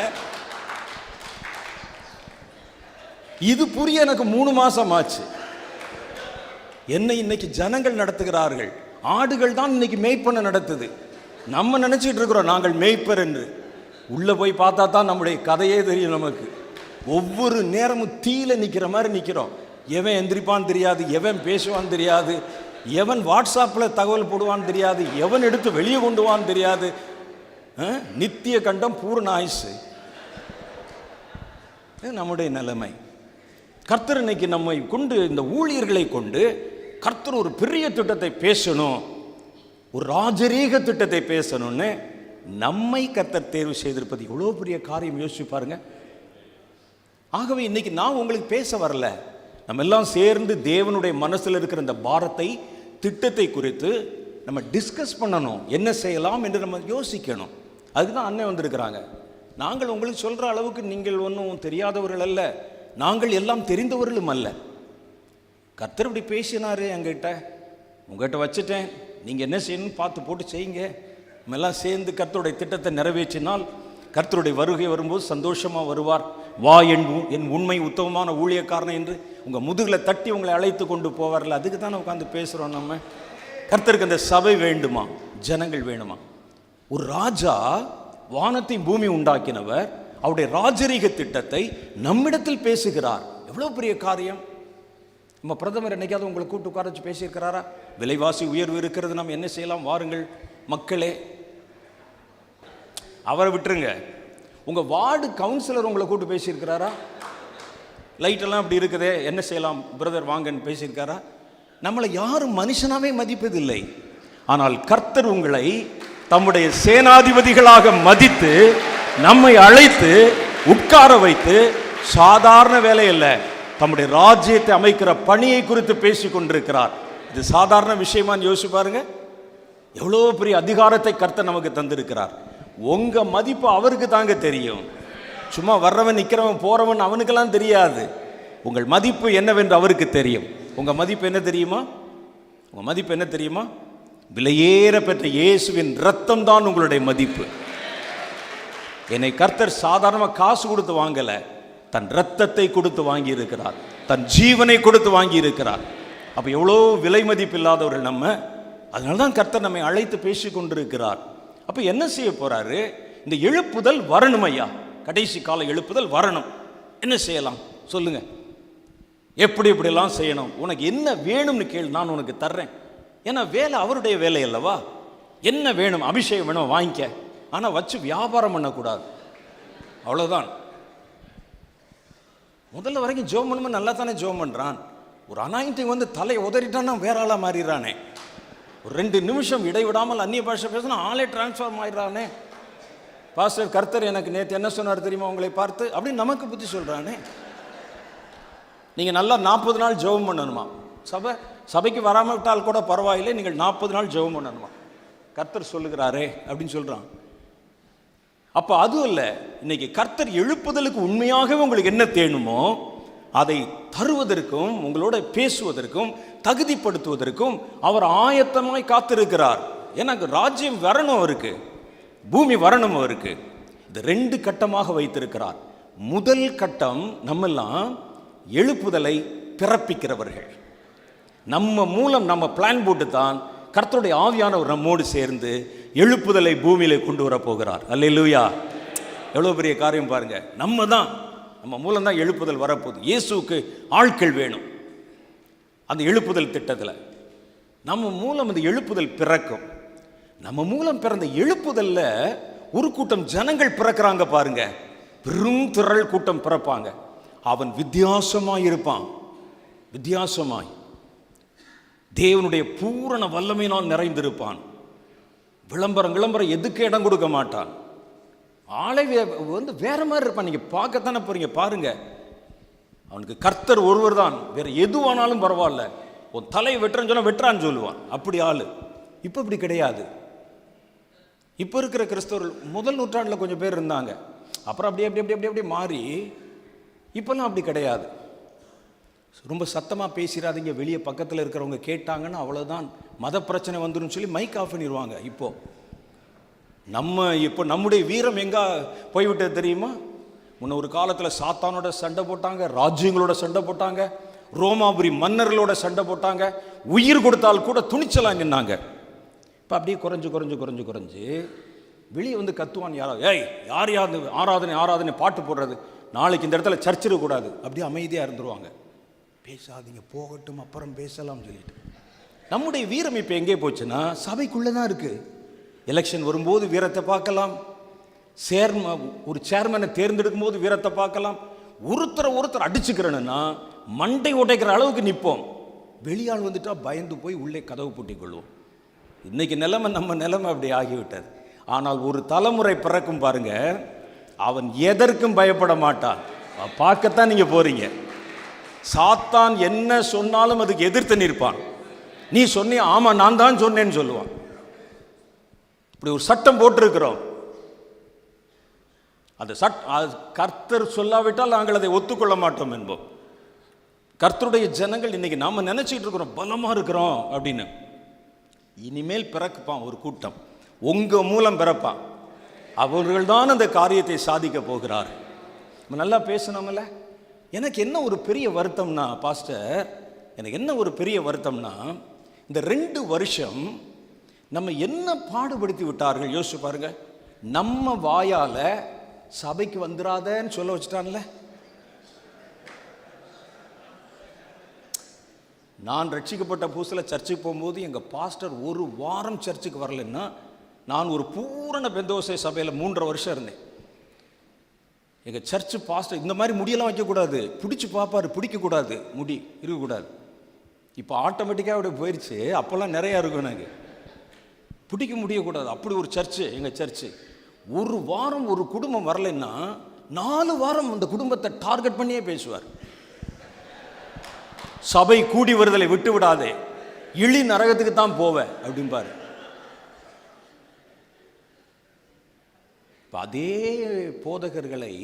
A: இது புரிய எனக்கு 3 மாதம் ஆச்சு. என்னை இன்னைக்கு ஜனங்கள் நடத்துகிறார்கள். ஆடுகள் தான் இன்னைக்கு மேய்ப்பன நடத்துது. நம்ம நினச்சிட்டு இருக்கிறோம் நாங்கள் மேய்ப்பர் என்று. உள்ளே போய் பார்த்தா தான் நம்முடைய கதையே தெரியும் நமக்கு. ஒவ்வொரு நேரமும் தீயில நிற்கிற மாதிரி நிற்கிறோம். எவன் எந்திரிப்பான்னு தெரியாது, எவன் பேசுவான்னு தெரியாது, எவன் வாட்ஸ்அப்பில் தகவல் போடுவான்னு தெரியாது, எவன் எடுத்து வெளியே கொண்டு வான்னு தெரியாது. நித்திய கண்டம் பூர்ண ஆயுசு நம்முடைய நிலைமை. கர்த்தர் இன்னைக்கு நம்மை கொண்டு, இந்த ஊழியர்களை கொண்டு கர்த்தர் ஒரு பெரிய திட்டத்தை பேசணும், ஒரு ராஜரீக திட்டத்தை பேசணும்னு நம்மை கர்த்தர் தேர்வு செய்திருப்பது எவ்வளோ பெரிய காரியம். யோசிச்சு பாருங்க. ஆகவே இன்னைக்கு நான் உங்களுக்கு பேச வரல, நம்ம எல்லாம் சேர்ந்து தேவனுடைய மனசில் இருக்கிற இந்த பாரத்தை, திட்டத்தை குறித்து நம்ம டிஸ்கஸ் பண்ணணும். என்ன செய்யலாம் என்று நம்ம யோசிக்கணும். அதுக்கு தான் அண்ணன் வந்திருக்கிறாங்க. நாங்கள் உங்களுக்கு சொல்கிற அளவுக்கு நீங்கள் ஒன்றும் தெரியாதவர்கள் அல்ல, நாங்கள் எல்லாம் தெரிந்தவர்களும் அல்ல. கர்த்தர் இப்படி பேசினாரு என்கிட்ட, உங்கள்கிட்ட வச்சுட்டேன், நீங்கள் என்ன செய்யணும்னு பார்த்து போட்டு செய்யுங்க. நம்ம எல்லாம் சேர்ந்து கர்த்தருடைய திட்டத்தை நிறைவேற்றினால் கர்த்தருடைய வருகை வரும்போது சந்தோஷமாக வருவார். வா என் உண்மை உத்தமமான ஊழியக்காரன் என்று உங்கள் முதுகில் தட்டி உங்களை அழைத்து கொண்டு போவார்ல, அதுக்கு தானே உட்காந்து பேசுகிறோம் நம்ம. கர்த்தருக்கு அந்த சபை வேண்டுமா, ஜனங்கள் வேணுமா? ஒரு ராஜா வானத்தை பூமி உண்டாக்கினவர் அவருடைய ராஜரீக திட்டத்தை நம்மிடத்தில் பேசுகிறார். எவ்வளோ பெரிய காரியம். நம்ம பிரதமர் என்னைக்காவது உங்களை கூட்டு உட்கார வச்சு பேசியிருக்கிறாரா? விலைவாசி உயர்வு இருக்கிறது, நம்ம என்ன செய்யலாம், வாருங்கள் மக்களே. அவரை விட்டுருங்க, உங்கள் வார்டு கவுன்சிலர் உங்களை கூட்டு பேசியிருக்கிறாரா? லைட்டெல்லாம் அப்படி இருக்குதே, என்ன செய்யலாம் பிரதர் வாங்கன்னு பேசியிருக்காரா? நம்மளை யாரும் மனுஷனாவே மதிப்பதில்லை. ஆனால் கர்த்தர் உங்களை தம்முடைய சேனாதிபதிகளாக மதித்து நம்மை அழைத்து உட்கார வைத்து, சாதாரண வேலை இல்லை, தம்முடைய ராஜ்யத்தை அமைக்கிற பணியை குறித்து பேசி கொண்டிருக்கிறார். இது சாதாரண விஷயமான்னு யோசிச்சு பாருங்க. எவ்வளோ பெரிய அதிகாரத்தை கர்த்தர் நமக்கு தந்திருக்கிறார். உங்க மதிப்பு அவருக்கு தாங்க தெரியும். சும்மா வர்றவன் நிற்கிறவன் போறவன் அவனுக்கெல்லாம் தெரியாது. உங்கள் மதிப்பு என்னவென்று அவருக்கு தெரியும். உங்க மதிப்பு என்ன தெரியுமா? உங்க மதிப்பு என்ன தெரியுமா? விலையேற பெற்ற இயேசுவின் ரத்தம் தான் உங்களுடைய மதிப்பு. என்னை கர்த்தர் சாதாரணமாக காசு கொடுத்து வாங்கல, தன் ரத்தத்தை கொடுத்து வாங்கி இருக்கிறார், தன் ஜீவனை கொடுத்து வாங்கி இருக்கிறார். அப்போ எவ்வளோ விலை மதிப்பு இல்லாதவர்கள் நம்ம. அதனால்தான் கர்த்தர் நம்மை அழைத்து பேசி கொண்டிருக்கிறார். அப்போ என்ன செய்ய போறாரு? இந்த எழுப்புதல் வரணும் ஐயா, கடைசி கால எழுப்புதல் வரணும். என்ன செய்யலாம் சொல்லுங்க? எப்படிலாம் செய்யணும்? உனக்கு என்ன வேணும்னு கேளு, நான் உனக்கு தர்றேன். ஏன்னா வேலை அவருடைய வேலை அல்லவா? என்ன வேணும்? அபிஷேகம் வேணும், வாங்கிக்க. ஆனால் வச்சு வியாபாரம் பண்ணக்கூடாது, அவ்வளோதான். முதல்ல வரைக்கும் ஜோம் பண்ணும்போது நல்லா தானே ஜோம் பண்ணுறான். ஒரு அனாயிண்டிங் வந்து தலையை உதறிட்டான்னா வேற ஆளாக மாறிடுறானே. ஒரு 2 நிமிஷம் இடைவிடாமல் அந்நிய பாஷை பேசினா ஆளே டிரான்ஸ்ஃபார்ம் ஆயிடுறானே. பாஸ்டர் கர்த்தர் எனக்கு நேற்று என்ன சொன்னார் தெரியுமா உங்களை பார்த்து அப்படின்னு நமக்கு புத்தி சொல்கிறானே. நீங்கள் நல்லா 40 நாள் ஜெபம் பண்ணணுமா? சபைக்கு வராமல் விட்டால் கூட பரவாயில்லை, நீங்கள் 40 நாள் ஜெபம் பண்ணணுமா? கர்த்தர் சொல்லுகிறாரே அப்படின்னு சொல்கிறான். அப்போ அதுவும் இல்லை, இன்னைக்கு கர்த்தர் எழுப்புதலுக்கு உண்மையாகவே உங்களுக்கு என்ன தேணுமோ அதை தருவதற்கும் உங்களோட பேசுவதற்கும் தகுதிப்படுத்துவதற்கும் அவர் ஆயத்தமாய் காத்திருக்கிறார். எனக்கு ராஜ்யம் வரணும் அவருக்கு, பூமி வரணும் அவருக்கு. இது 2 கட்டமாக வைத்திருக்கிறார். முதல் கட்டம், நம்மெல்லாம் எழுப்புதலை பிறப்பிக்கிறவர்கள். நம்ம மூலம் நம்ம பிளான் போட்டு தான் கர்த்தருடைய ஆவியானவர் நம்மோடு சேர்ந்து எழுப்புதலை பூமியில கொண்டு வர போகிறார். அல்லேலூயா! எவ்வளோ பெரிய காரியம் பாருங்க. நம்ம மூலம் தான் எழுப்புதல் வரப்போகுது. இயேசுவுக்கு ஆட்கள் வேணும் அந்த எழுப்புதல் திட்டத்தில். நம்ம மூலம் அந்த எழுப்புதல் பிறக்கும். நம்ம மூலம் பிறந்த எழுப்புதல்ல ஒரு கூட்டம் ஜனங்கள் பிறக்கிறாங்க பாருங்க. பெரும் திரள் கூட்டம் பிறப்பாங்க. அவன் வித்தியாசமாய் இருப்பான். வித்தியாசமாய் தேவனுடைய பூரண வல்லமையினால் நிறைந்திருப்பான். விளம்பரம் எதுக்கு இடம் கொடுக்க மாட்டான். ஆளை வேற மாதிரி இருப்பான். நீங்க பார்க்கத்தானே போறீங்க, பாருங்க. அவனுக்கு கர்த்தர் ஒருவர் தான், வேற எதுவானாலும் பரவாயில்ல. உன் தலையை வெட்டுறன்னு சொன்னா வெட்டுறான்னு சொல்லுவான். அப்படி ஆளு. இப்போ இப்படி கிடையாது. இப்போ இருக்கிற கிறிஸ்தவர்கள் முதல் நூற்றாண்டில் கொஞ்சம் பேர் இருந்தாங்க. அப்புறம் அப்படியே மாறி இப்போல்லாம் அப்படி கிடையாது. ரொம்ப சத்தமாக பேசிடாதீங்க, வெளியே பக்கத்தில் இருக்கிறவங்க கேட்டாங்கன்னா அவ்வளோதான், மத பிரச்சனை வந்துடும் சொல்லி மைக் ஆஃப் பண்ணிடுவாங்க. இப்போ நம்முடைய வீரம் எங்கே போய்விட்டது தெரியுமா? முன்ன ஒரு காலத்தில் சாத்தானோட சண்டை போட்டாங்க, ராஜ்யங்களோட சண்டை போட்டாங்க, ரோமாபுரி மன்னர்களோட சண்டை போட்டாங்க, உயிர் கொடுத்தால் கூட துணிச்சலாம் நின்னாங்க. இப்போ அப்படியே குறைஞ்சு வெளியே வந்து கத்துவான். யார் ஆராதனை பாட்டு போடுறது, நாளைக்கு இந்த இடத்துல சர்ச் இருக்கக்கூடாது, அப்படியே அமைதியாக இருந்துருவாங்க. பேசாதீங்க, போகட்டும், அப்புறம் பேசலாம் சொல்லிட்டு. நம்முடைய வீரம் இப்போ எங்கே போச்சுன்னா சபைக்குள்ளே தான் இருக்குது. எலெக்ஷன் வரும்போது வீரத்தை பார்க்கலாம், ஒரு சேர்மனை தேர்ந்தெடுக்கும் போது வீரத்தை பார்க்கலாம். ஒருத்தர் அடிச்சுக்கிறேன்னா மண்டை உடைக்கிற அளவுக்கு நிற்போம். வெளியாள் வந்துட்டா பயந்து போய் உள்ளே கதவு பூட்டிக் கொள்வோம். இன்னைக்கு நம்ம நிலைமை அப்படி ஆகிவிட்டது. ஆனால் ஒரு தலைமுறை பிறக்கும் பாருங்க, அவன் எதற்கும் பயப்பட மாட்டான். பார்க்கத்தான் நீங்க போறீங்க. சாத்தான் என்ன சொன்னாலும் அதுக்கு எதிர்த்து நிற்பான். நீ சொன்னியா? ஆமா, நான் தான் சொன்னேன்னு சொல்லுவான். இப்படி ஒரு சட்டம் போட்டிருக்கிறோம். அந்த கர்த்தர் சொல்லாவிட்டால் நாங்கள் அதை ஒத்துக்கொள்ள மாட்டோம் என்போம். கர்த்தருடைய ஜனங்கள் இன்னைக்கு நாம நினைச்சிட்டு இருக்கிறோம் பலமா இருக்கிறோம் அப்படின்னு. இனிமேல் பிறக்குப்பான் ஒரு கூட்டம், உங்க மூலம் பிறப்பான். அவர்கள் தான் அந்த காரியத்தை சாதிக்க போகிறார். நல்லா பேசணும்ல. எனக்கு என்ன ஒரு பெரிய வருத்தம்னா பாஸ்டர், எனக்கு என்ன ஒரு பெரிய வருத்தம்னா, இந்த 2 வருஷம் நம்ம என்ன பாடுபடுத்தி விட்டார்கள் யோசிச்சு பாருங்க. நம்ம வாயால சபைக்கு வந்துடாதன்னு சொல்ல வச்சுட்டான்ல. நான் ரட்சிக்கப்பட்ட புதுசில் சர்ச்சுக்கு போகும்போது எங்கள் பாஸ்டர் ஒரு வாரம் சர்ச்சுக்கு வரலன்னா, நான் ஒரு பூரண பெந்தோசை சபையில் 3.5 வருஷம் இருந்தேன். எங்கள் சர்ச்சு பாஸ்டர் இந்த மாதிரி முடியெல்லாம் வைக்கக்கூடாது, பிடிச்சி பார்ப்பார், பிடிக்கக்கூடாது, முடி இருக்கக்கூடாது. இப்போ ஆட்டோமேட்டிக்காக அப்படி போயிடுச்சு. அப்போல்லாம் நிறையா இருக்கும், எனக்கு பிடிக்க முடியக்கூடாது. அப்படி ஒரு சர்ச்சு எங்கள் சர்ச்சு. ஒரு வாரம் ஒரு குடும்பம் வரலைன்னா 4 வாரம் அந்த குடும்பத்தை டார்கெட் பண்ணியே பேசுவார். சபை கூடி வருதலை விட்டு விடாதே, இழி நரகத்துக்கு தான் போவேன் அப்படின்பாரு. அதே போதகர்களை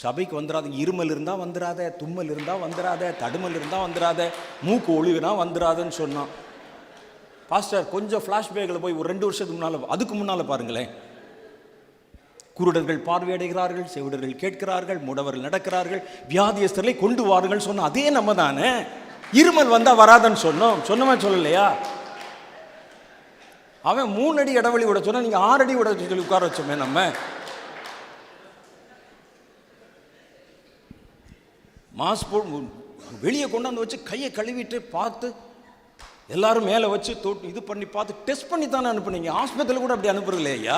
A: சபைக்கு வந்துடாத, இருமல் இருந்தால் வந்துடாத, தும்மல் இருந்தால் வந்துடாத, தடுமல் இருந்தால் வந்துடாத, மூக்கு ஒழுகுனா வந்துடாதன்னு சொன்னான். பாஸ்டர் கொஞ்சம் ஃப்ளாஷ்பேக்கில் போய் ஒரு 2 வருஷத்துக்கு முன்னால், அதுக்கு முன்னால் பாருங்களேன். குருடர்கள் பார்வையடைகிறார்கள், செவிடர்கள் கேட்கிறார்கள், முடவர்கள் நடக்கிறார்கள், வியாதியஸ்தர்களை கொண்டு வாருங்கள் சொன்ன அதே நம்ம தானே. இருமல் வந்தா வராதன்னு சொன்னோமா சொல்லலையா? அவன் 3 அடி இடைவெளி விட சொன்னா, நீங்க 6 அடி விட சொல்லி உட்கார வச்சோமே. நம்ம மாஸ்க் வெளியே கொண்டாந்து வச்சு கையை கழுவிட்டு பார்த்து எல்லாரும் மேலே வச்சு இது பண்ணி பார்த்து டெஸ்ட் பண்ணி தானே அனுப்புனீங்க. ஆஸ்பத்திரியில் கூட அப்படி அனுப்புறது இல்லையா?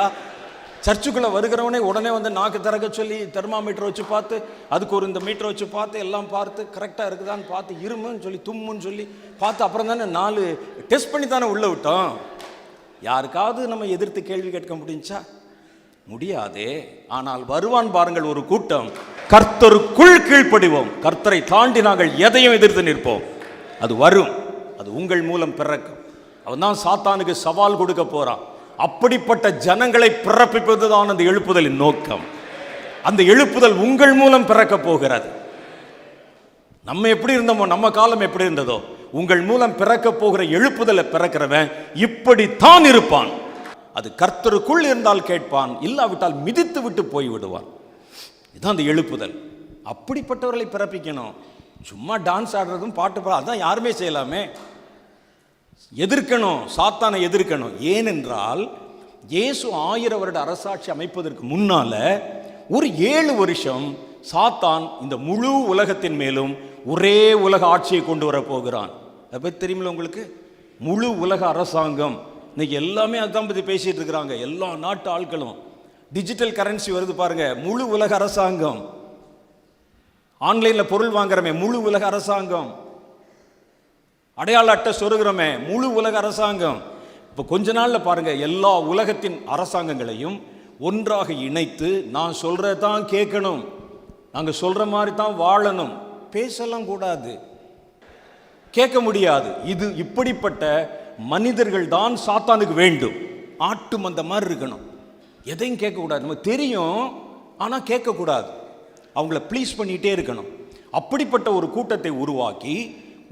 A: சர்ச்சுக்குள்ளே வருகிறவனே உடனே வந்து நாக்கு திறக்க சொல்லி தெர்மாமீட்டர் வச்சு பார்த்து, அதுக்கு ஒரு இந்த மீட்டர் வச்சு பார்த்து எல்லாம் பார்த்து கரெக்டாக இருக்குதான்னு பார்த்து, இருமுன்னு சொல்லி தும்முன்னு சொல்லி பார்த்து அப்புறம் தானே 4 டெஸ்ட் பண்ணி தானே உள்ளே விட்டோம். யாருக்காவது நம்ம எதிர்த்து கேள்வி கேட்க முடிஞ்சா? முடியாதே. ஆனால் வருவான் பாருங்கள் ஒரு கூட்டம், கர்த்தருக்குள் கீழ்ப்படிவோம், கர்த்தரை தாண்டி நாங்கள் எதையும் எதிர்த்து நிற்போம். அது வரும், அது உங்கள் மூலம் பிறக்கும். அவன் தான் சாத்தானுக்கு சவால் கொடுக்க போறான். அப்படிப்பட்ட ஜனங்களை பிறப்பிப்பதுதான் அந்த எழுப்புதலின் நோக்கம். அந்த எழுப்புதல் உங்கள் மூலம் பிறக்க போகிறது. நம்ம எப்படி இருந்தோமோ, நம்ம காலம் எப்படி இருந்ததோ, உங்கள் மூலம் பிறக்க போகிற எழுப்புதலை பிறக்கிறவன் இப்படித்தான் இருப்பான். அது கர்த்தருக்குள் இருந்தால் கேட்பான், இல்லாவிட்டால் மிதித்து விட்டு போய் விடுவான். இதுதான் அந்த எழுப்புதல். அப்படிப்பட்டவர்களை பிறப்பிக்கணும். சும்மா டான்ஸ் ஆடுறதும் பாட்டு பாட அதான் யாருமே செய்யலாமே. எதிர்க்கணும், சாத்தானை எதிர்க்கணும். ஏனென்றால் இயேசு 1000 வருட அரசாட்சி அமைப்பதற்கு முன்னால ஒரு 7 வருஷம் சாத்தான் இந்த முழு உலகத்தின் மேலும் ஒரே உலக ஆட்சியை கொண்டு வர போகிறான். அதை பற்றி தெரியுமில்ல உங்களுக்கு? முழு உலக அரசாங்கம். இன்னைக்கு எல்லாமே அதான் பற்றி பேசிட்டு இருக்கிறாங்க. எல்லா நாட்டு ஆட்களும் டிஜிட்டல் கரன்சி வருது பாருங்க, முழு உலக அரசாங்கம். ஆன்லைன்ல பொருள் வாங்குறமே, முழு உலக அரசாங்கம். அடையாள அட்டை சொருகிறோமே, முழு உலக அரசாங்கம். இப்போ கொஞ்ச நாள்ல பாருங்க, எல்லா உலகத்தின் அரசாங்கங்களையும் ஒன்றாக இணைத்து நான் சொல்றதான் கேட்கணும், நாங்க சொல்ற மாதிரி தான் வாழணும், பேசலாம் கூடாது, கேட்க முடியாது. இது இப்படிப்பட்ட மனிதர்கள் தான் சாத்தானுக்கு வேண்டும். ஆட்டு மந்த மாதிரி இருக்கணும், எதையும் கேட்கக்கூடாது. நமக்கு தெரியும் ஆனால் கேட்கக்கூடாது, அவங்கள ப்ளீஸ் பண்ணிகிட்டே இருக்கணும். அப்படிப்பட்ட ஒரு கூட்டத்தை உருவாக்கி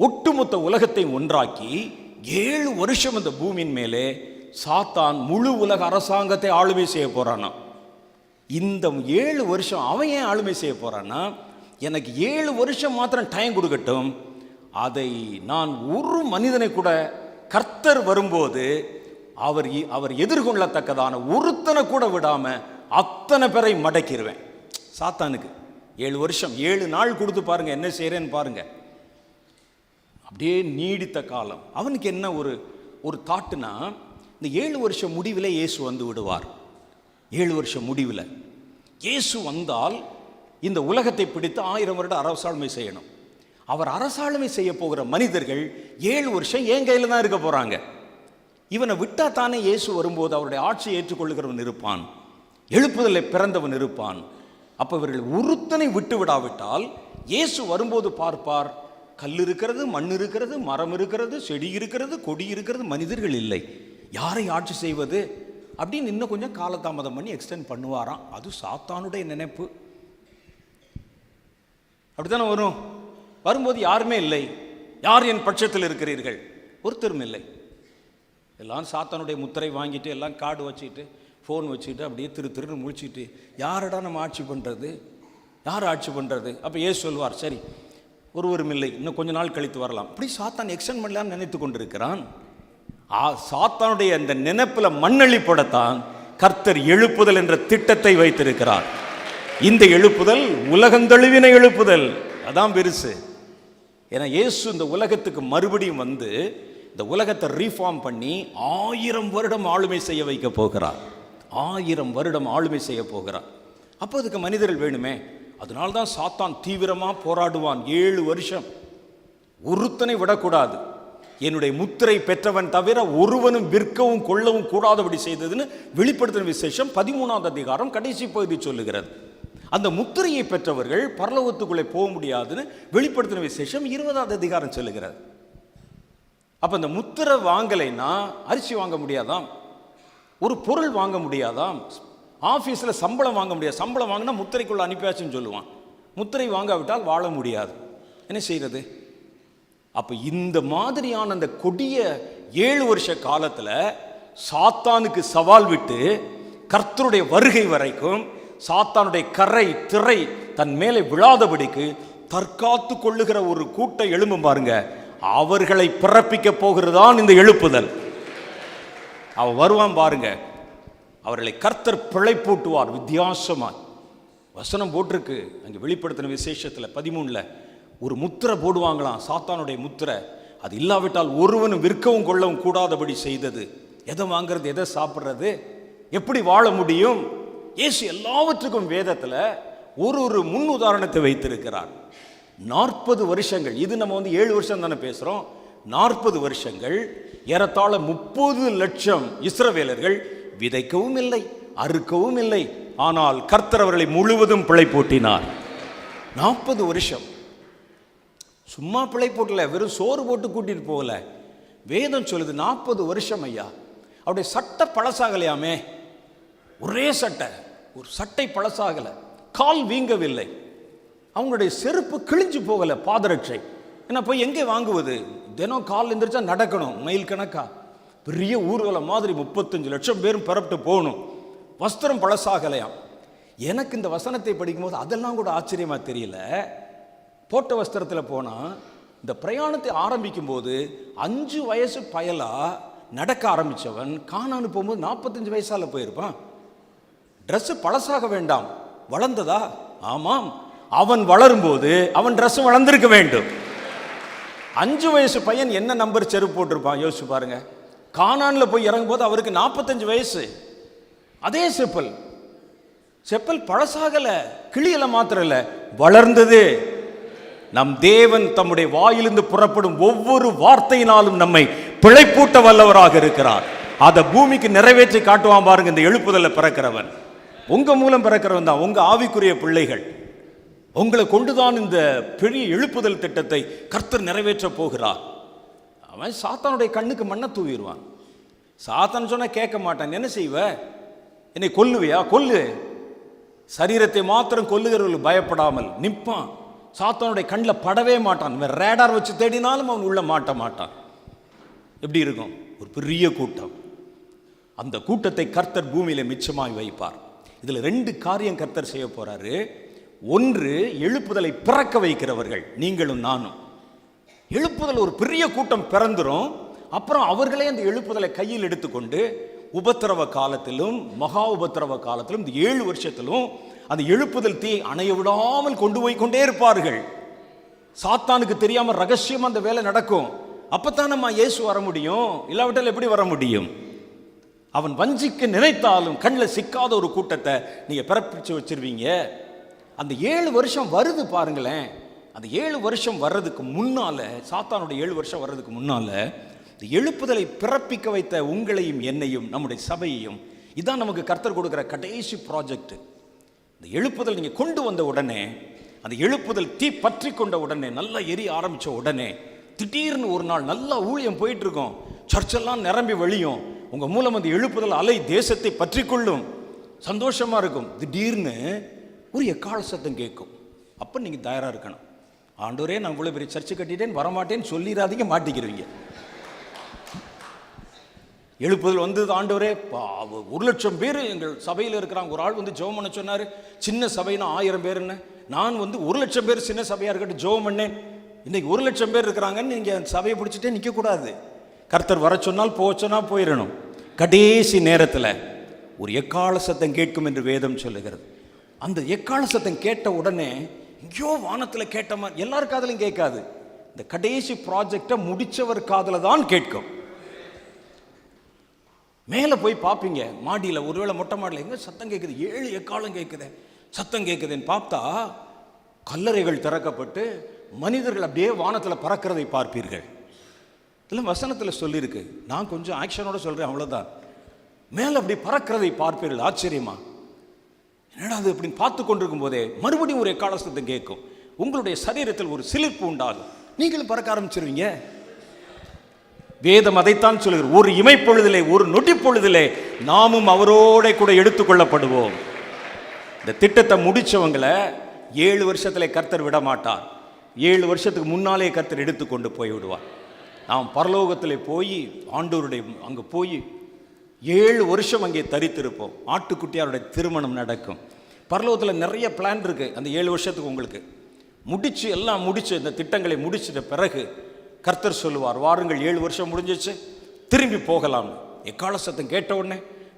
A: ஒட்டுமொத்த உலகத்தை ஒன்றாக்கி 7 வருஷம் அந்த பூமியின் மேலே சாத்தான் முழு உலக அரசாங்கத்தை ஆளுமை செய்ய போறானா. இந்த 7 வருஷம் அவன் ஏன் ஆளுமை செய்ய போறான்னா, எனக்கு 7 வருஷம் மாத்திரம் டைம் கொடுக்கட்டும், அதை நான் ஒரு மனிதனை கூட கர்த்தர் வரும்போது அவர் எதிர்கொள்ளத்தக்கதான ஒருத்தனை கூட விடாம அத்தனை பேரை மடக்கிடுவேன். சாத்தானுக்கு 7 வருஷம் 7 நாள் கொடுத்து பாருங்க என்ன செய்யறேன்னு பாருங்க. அப்படியே நீடித்த காலம். அவனுக்கு என்ன ஒரு தாட்டுனா, இந்த 7 வருஷம் முடிவில் இயேசு வந்து விடுவார். 7 வருஷம் முடிவில் இயேசு வந்தால் இந்த உலகத்தை பிடித்து 1000 வருட அரசாளுமை செய்யணும். அவர் அரசாளுமை செய்ய போகிற மனிதர்கள் 7 வருஷம் என் கையில் தான் இருக்க போறாங்க. இவனை விட்டா தானே இயேசு வரும்போது அவருடைய ஆட்சியை ஏற்றுக்கொள்ளுகிறவன் இருப்பான், எழுப்புதலை பிறந்தவன் இருப்பான். அப்ப இவர்கள் ஒருத்தனை விட்டு விடாவிட்டால் இயேசு வரும்போது பார்ப்பார், கல் இருக்கிறது, மண் இருக்கிறது, மரம் இருக்கிறது, செடி இருக்கிறது, கொடி இருக்கிறது, மனிதர்கள் இல்லை, யாரை ஆட்சி செய்வது அப்படின்னு இன்னும் கொஞ்சம் காலதாமதம் பண்ணி எக்ஸ்டெண்ட் பண்ணுவாராம். அது சாத்தானுடைய நினைப்பு. அப்படித்தானே வரும். வரும்போது யாருமே இல்லை, யார் என் பட்சத்தில் இருக்கிறீர்கள், ஒருத்தரும் இல்லை. எல்லாம் சாத்தானுடைய முத்திரை வாங்கிட்டு எல்லாம் கார்டு வச்சுட்டு ஃபோன் வச்சுட்டு அப்படியே திரு முழிச்சிட்டு யாரடா நம்ம ஆட்சி பண்ணுறது, யார் ஆட்சி பண்ணுறது? அப்போ ஏசு சொல்வார், சரி ஒருவரும் இல்லை, இன்னும் கொஞ்ச நாள் கழித்து வரலாம். அப்படி சாத்தான் எக்ஸ்டெண்ட் பண்ணலான்னு நினைத்து கொண்டிருக்கிறான். சாத்தானுடைய அந்த நினைப்பில் மண்ணளிப்படத்தான் கர்த்தர் எழுப்புதல் என்ற திட்டத்தை வைத்திருக்கிறார். இந்த எழுப்புதல் உலகந்தழுவின எழுப்புதல், அதான் பெருசு. ஏன்னா இயேசு இந்த உலகத்துக்கு மறுபடியும் வந்து இந்த உலகத்தை ரீஃபார்ம் பண்ணி 1000 வருடம் ஆளுமை செய்ய வைக்க போகிறார். 1000 வருடம் ஆளுமை செய்ய போகிறார். அப்போ அதுக்கு மனிதர்கள் வேணுமே. அதனால்தான் சாத்தான் தீவிரமாக போராடுவான். 7 வருஷம் ஒருத்தனை விடக்கூடாது, என்னுடைய முத்திரை பெற்றவன் தவிர ஒருவனும் விற்கவும் கொள்ளவும் கூடாதபடி செய்ததுன்னு வெளிப்படுத்தின விசேஷம் 13ஆம் அதிகாரம் கடைசி பகுதி சொல்லுகிறது. அந்த முத்திரையை பெற்றவர்கள் பரலோகத்துக்குள்ளே போக முடியாதுன்னு வெளிப்படுத்தின விசேஷம் 20ஆம் அதிகாரம் சொல்லுகிறது. அப்போ இந்த முத்திரை வாங்கலைன்னா அரிசி வாங்க முடியாதாம், ஒரு பொருள் வாங்க முடியாதாம், ஆஃபீஸில் சம்பளம் வாங்க முடியாது. சம்பளம் வாங்கினா முத்திரைக்குள்ள அனுப்பியாச்சுன்னு சொல்லுவான். முத்திரை வாங்காவிட்டால் வாழ முடியாது. என்ன செய்யறது? அப்போ இந்த மாதிரியான அந்த கொடிய 7 வருஷ காலத்தில் சாத்தானுக்கு சவால் விட்டு கர்த்தருடைய வருகை வரைக்கும் சாத்தானுடைய கரை திரை தன் மேலே விழாதபடிக்கு தற்காத்து கொள்ளுகிற ஒரு கூட்டை எழும்பும் பாருங்க. அவர்களை பிறப்பிக்க போகிறதான் இந்த எழுப்புதல். அவன் வருவான் பாருங்க, அவர்களை கர்த்தர் பிழைப்பூட்டுவார். வித்தியாசமா வசனம் போட்டிருக்கு அங்கே வெளிப்படுத்தின விசேஷத்தில் 13ல் ஒரு முத்திரை போடுவாங்களாம், சாத்தானுடைய முத்திரை. அது இல்லாவிட்டால் ஒருவனும் விற்கவும் கொள்ளவும் கூடாதபடி செய்தது. எதை வாங்கிறது, எதை சாப்பிட்றது, எப்படி வாழ முடியும்? இயேசு எல்லாவற்றுக்கும் வேதத்தில் ஒரு முன் உதாரணத்தை வைத்திருக்கிறார். 40 வருஷங்கள், இது நம்ம 7 வருஷம் தானே பேசுகிறோம். 40 வருஷங்கள் ஏறத்தாழ 30 லட்சம் இஸ்ரவேலர்கள் விதைக்கவும் இல்லை, அறுக்கவும் இல்லை. ஆனால் கர்த்தர் அவர்களை முழுவதும் பிழைப்பூட்டினார். 40 வருஷம் சும்மா பிழை போட்டல, வெறும் சோறு போட்டு கூட்டிட்டு போகல. வேதம் சொல்லுது 40 வருஷம் ஐயா. அவருடைய சட்டை பழசாகலையாமே, ஒரே சட்டை, ஒரு சட்டை பழசாகலை, கால் வீங்கவில்லை, அவங்களுடைய செருப்பு கிழிஞ்சு போகலை, பாதரட்சை. ஏன்னா போய் எங்கே வாங்குவது? தினம் கால் எந்திரிச்சா நடக்கணும் மைல் கணக்கா, பெரிய ஊர்வலம் மாதிரி 35 லட்சம் பேரும் பரப்பிட்டு போகணும், வஸ்திரம் பழசாகலையாம். எனக்கு இந்த வசனத்தை படிக்கும்போது அதெல்லாம் கூட ஆச்சரியமா தெரியல. போட்ட வஸ்திரத்தில் போனால் இந்த பிரயாணத்தை ஆரம்பிக்கும் போது 5 வயசு பயலா நடக்க ஆரம்பித்தவன் கானானு போகும்போது 45 வயசால போயிருப்பான். ட்ரெஸ்ஸு பழசாக வேண்டாம், வளர்ந்ததா? ஆமாம், அவன் வளரும்போது அவன் ட்ரெஸ் வளர்ந்திருக்க வேண்டும். 5 வயசு பையன் என்ன நம்பர் செருப்பு போட்டிருப்பான் யோசிச்சு பாருங்க. கானானில் போய் இறங்கும் போது அவருக்கு 45 வயசு. அதே செப்பல் பழசாகல, கிளியல மாத்திரம் இல்ல, வளர்ந்தது. நம் தேவன் தம்முடைய வாயிலிருந்து புறப்படும் ஒவ்வொரு வார்த்தையினாலும் நம்மை பிழைப்பூட்ட வல்லவராக இருக்கிறார். அதை பூமிக்கு நிறைவேற்றி காட்டுவான் பாருங்க இந்த எழுப்புதல்ல பிறக்கிறவன். உங்க மூலம் பிறக்கிறவன் தான் உங்க ஆவிக்குரிய பிள்ளைகள். உங்களை கொண்டுதான் இந்த பெரிய எழுப்புதல் திட்டத்தை கர்த்தர் நிறைவேற்ற போகிறார். அவன் சாத்தானுடைய கண்ணுக்கு மண்ணை தூவிடுவான். சாத்தான் சொன்னா கேட்க மாட்டான். என்ன செய்வ? என்னை கொல்லுவியா? கொல்லு. சரீரத்தை மாத்திரம் கொல்லுகிறவர்கள் பயப்படாமல் நிற்பான். சாத்தானுடைய கண்ணில் படவே மாட்டான். ரேடார் வச்சு தேடினாலும் அவன் உள்ள மாட்ட மாட்டான். எப்படி இருக்கும்? ஒரு பெரிய கூட்டம். அந்த கூட்டத்தை கர்த்தர் பூமியில மிச்சமாய் வைப்பார். இதுல 2 காரியம் கர்த்தர் செய்ய போறாரு. ஒன்று, எழுப்புதலை பிறக்க வைக்கிறவர்கள் நீங்களும் நானும். எழுப்புதல் ஒரு பெரிய கூட்டம் பிறந்துரும். அப்புறம் அவர்களே அந்த எழுப்புதலை கையில் எடுத்துக்கொண்டு உபத்திரவ காலத்திலும் மகா உபத்திரவ காலத்திலும் இந்த 7 வருஷத்திலும் அந்த எழுப்புதல் தீ அணைய விடாமல் கொண்டு போய் கொண்டே இருப்பார்கள். சாத்தானுக்கு தெரியாம ரகசியம் அந்த வேலை நடக்கும். அப்பத்தான் நம்ம இயேசு வர முடியும். இல்லாவிட்டால் எப்படி வர முடியும்? அவன் வஞ்சிக்க நினைத்தாலும் கண்ணில் சிக்காத ஒரு கூட்டத்தை நீங்க பிறப்பிச்சு வச்சிருவீங்க. அந்த 7 வருஷம் வருது பாருங்களேன். அந்த 7 வருஷம் வர்றதுக்கு முன்னால, சாத்தானுடைய 7 வருஷம் வர்றதுக்கு முன்னால இந்த எழுப்புதலை பிறப்பிக்க வைத்த உங்களையும் என்னையும் நம்முடைய சபையையும் இதான் நமக்கு கர்த்தர் கொடுக்கிற கடைசி ப்ராஜெக்ட். இந்த எழுப்புதல் நீங்க கொண்டு வந்த உடனே, அந்த எழுப்புதல் தீ பற்றி கொண்ட உடனே, நல்லா எரிய ஆரம்பிச்ச உடனே, திடீர்னு ஒரு நாள் நல்லா ஊழியம் போயிட்டு இருக்கோம், சர்ச்செல்லாம் நிரம்பி வழியும், உங்க மூலம் அந்த எழுப்புதல் அலை தேசத்தை பற்றி கொள்ளும், சந்தோஷமா இருக்கும். திடீர்னு ஒரு எக்கால சத்தம் கேட்கும். அப்ப நீங்க தயாரா இருக்கணும். ஆண்டவரே, நான் இவ்வளவு பெரிய சர்ச்சை கட்டிட்டேன், வரமாட்டேன்னு சொல்லிடாதீங்க, மாட்டிக்கிறீங்க. எழுப்புதல் வந்தது. ஆண்டவரே, 1,00,000 பேர் எங்கள் சபையில் இருக்கிறாங்க. ஒரு ஆள் வந்து ஜெபம் பண்ண சொன்னார். சின்ன சபைனா 1000 பேருன்னு. நான் வந்து 1,00,000 பேர் சின்ன சபையாக இருக்கட்டும் ஜெபம் பண்ணேன். இன்னைக்கு 1,00,000 பேர் இருக்கிறாங்கன்னு நீங்கள் சபையை பிடிச்சிட்டே நிற்கக்கூடாது. கர்த்தர் வர சொன்னால் போக சொன்னால் போயிடணும். கடைசி நேரத்தில் ஒரு எக்கால சத்தம் கேட்கும் என்று வேதம் சொல்லுகிறது. அந்த எக்கால சத்தம் கேட்ட உடனே எங்கேயோ வானத்தில் கேட்ட மாதிரி எல்லார் காதலையும் கேட்காது. இந்த கடைசி ப்ராஜெக்டை முடித்தவர் காதில் தான் கேட்கும். மேலே போய் பார்ப்பீங்க, மாடியில், ஒருவேளை மொட்டை மாடியில் எங்கே சத்தம் கேட்குது, 7 எக்காலம் கேட்குது, சத்தம் கேட்குதுன்னு பார்த்தா கல்லறைகள் திறக்கப்பட்டு மனிதர்கள் அப்படியே வானத்தில் பறக்கிறதை பார்ப்பீர்கள். இதில் வசனத்தில் சொல்லியிருக்கு. நான் கொஞ்சம் ஆக்ஷனோட சொல்கிறேன், அவ்வளோதான். மேலே அப்படி பறக்கிறதை பார்ப்பீர்கள். ஆச்சரியமா, என்னடா அது அப்படின்னு பார்த்து கொண்டிருக்கும் போதே மறுபடியும் ஒரு எக்கால சத்தம் கேட்கும். உங்களுடைய சரீரத்தில் ஒரு சிலிர்ப்பு உண்டாகும். நீங்களும் பறக்க ஆரம்பிச்சிருவீங்க. வேதம் அதைத்தான் சொல்லுகிறது. ஒரு இமைப்பொழுதிலே, ஒரு நொடி பொழுதிலே நாமும் அவரோட கூட எடுத்துக்கொள்ளப்படுவோம். இந்த திட்டத்தை முடிச்சவங்களை 7 வருஷத்துல கர்த்தர் விட மாட்டார். 7 வருஷத்துக்கு முன்னாலே கர்த்தர் எடுத்துக்கொண்டு போய் விடுவார். நாம் பரலோகத்தில் போய் ஆண்டவருடைய அங்கே போய் 7 வருஷம் அங்கே தரித்திருப்போம். ஆட்டுக்குட்டியாருடைய திருமணம் நடக்கும். பரலோகத்தில் நிறைய பிளான் இருக்கு. அந்த 7 வருஷத்துக்கு உங்களுக்கு முடிச்சு எல்லாம் முடிச்சு இந்த திட்டங்களை முடிச்சிட்ட பிறகு கர்த்தர் சொல்லுவார், வாருங்கள், 7 வருஷம் முடிஞ்சிச்சு, திரும்பி போகலாம். எக்கால சத்தம் கேட்ட உடனே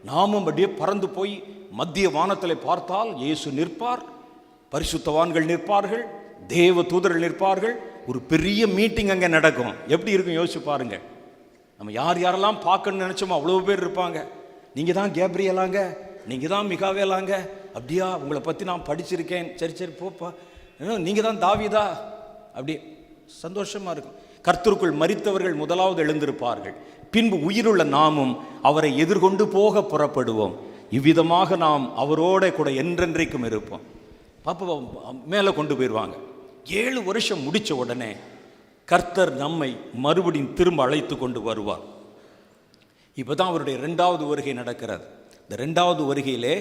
A: நாமும் அப்படியே பறந்து போய் மத்திய வானத்தில் பார்த்தால் இயேசு நிற்பார், பரிசுத்தவான்கள் நிற்பார்கள், தேவ தூதர்கள் நிற்பார்கள். ஒரு பெரிய மீட்டிங் அங்கே நடக்கும். எப்படி இருக்கும் யோசிச்சு பாருங்க. நம்ம யார் யாரெல்லாம் பார்க்கணும்னு நினைச்சோமோ அவ்வளோ பேர் இருப்பாங்க. நீங்கள் தான் கேப்ரியலாங்க, நீங்கள் தான் மிகாவேலாங்க, அப்படியா, உங்களை பற்றி நான் படிச்சிருக்கேன், சரி சரி போப்பா, நீங்கள் தான் தாவீதா, அப்படி சந்தோஷமாக இருக்கும். கர்த்தருக்குள் மரித்தவர்கள் முதலாவது எழுந்திருப்பார்கள். பின்பு உயிருள்ள நாமும் அவரை எதிர்கொண்டு போக புறப்படுவோம். இவ்விதமாக நாம் அவரோட கூட என்றென்றைக்கும் இருப்போம். பாப்பா மேலே கொண்டு போயிடுவாங்க. 7 வருஷம் முடித்த உடனே கர்த்தர் நம்மை மறுபடியும் திரும்ப அழைத்து கொண்டு வருவார். இப்போ தான் அவருடைய 2வது வருகை நடக்கிறது. இந்த 2வது வருகையிலே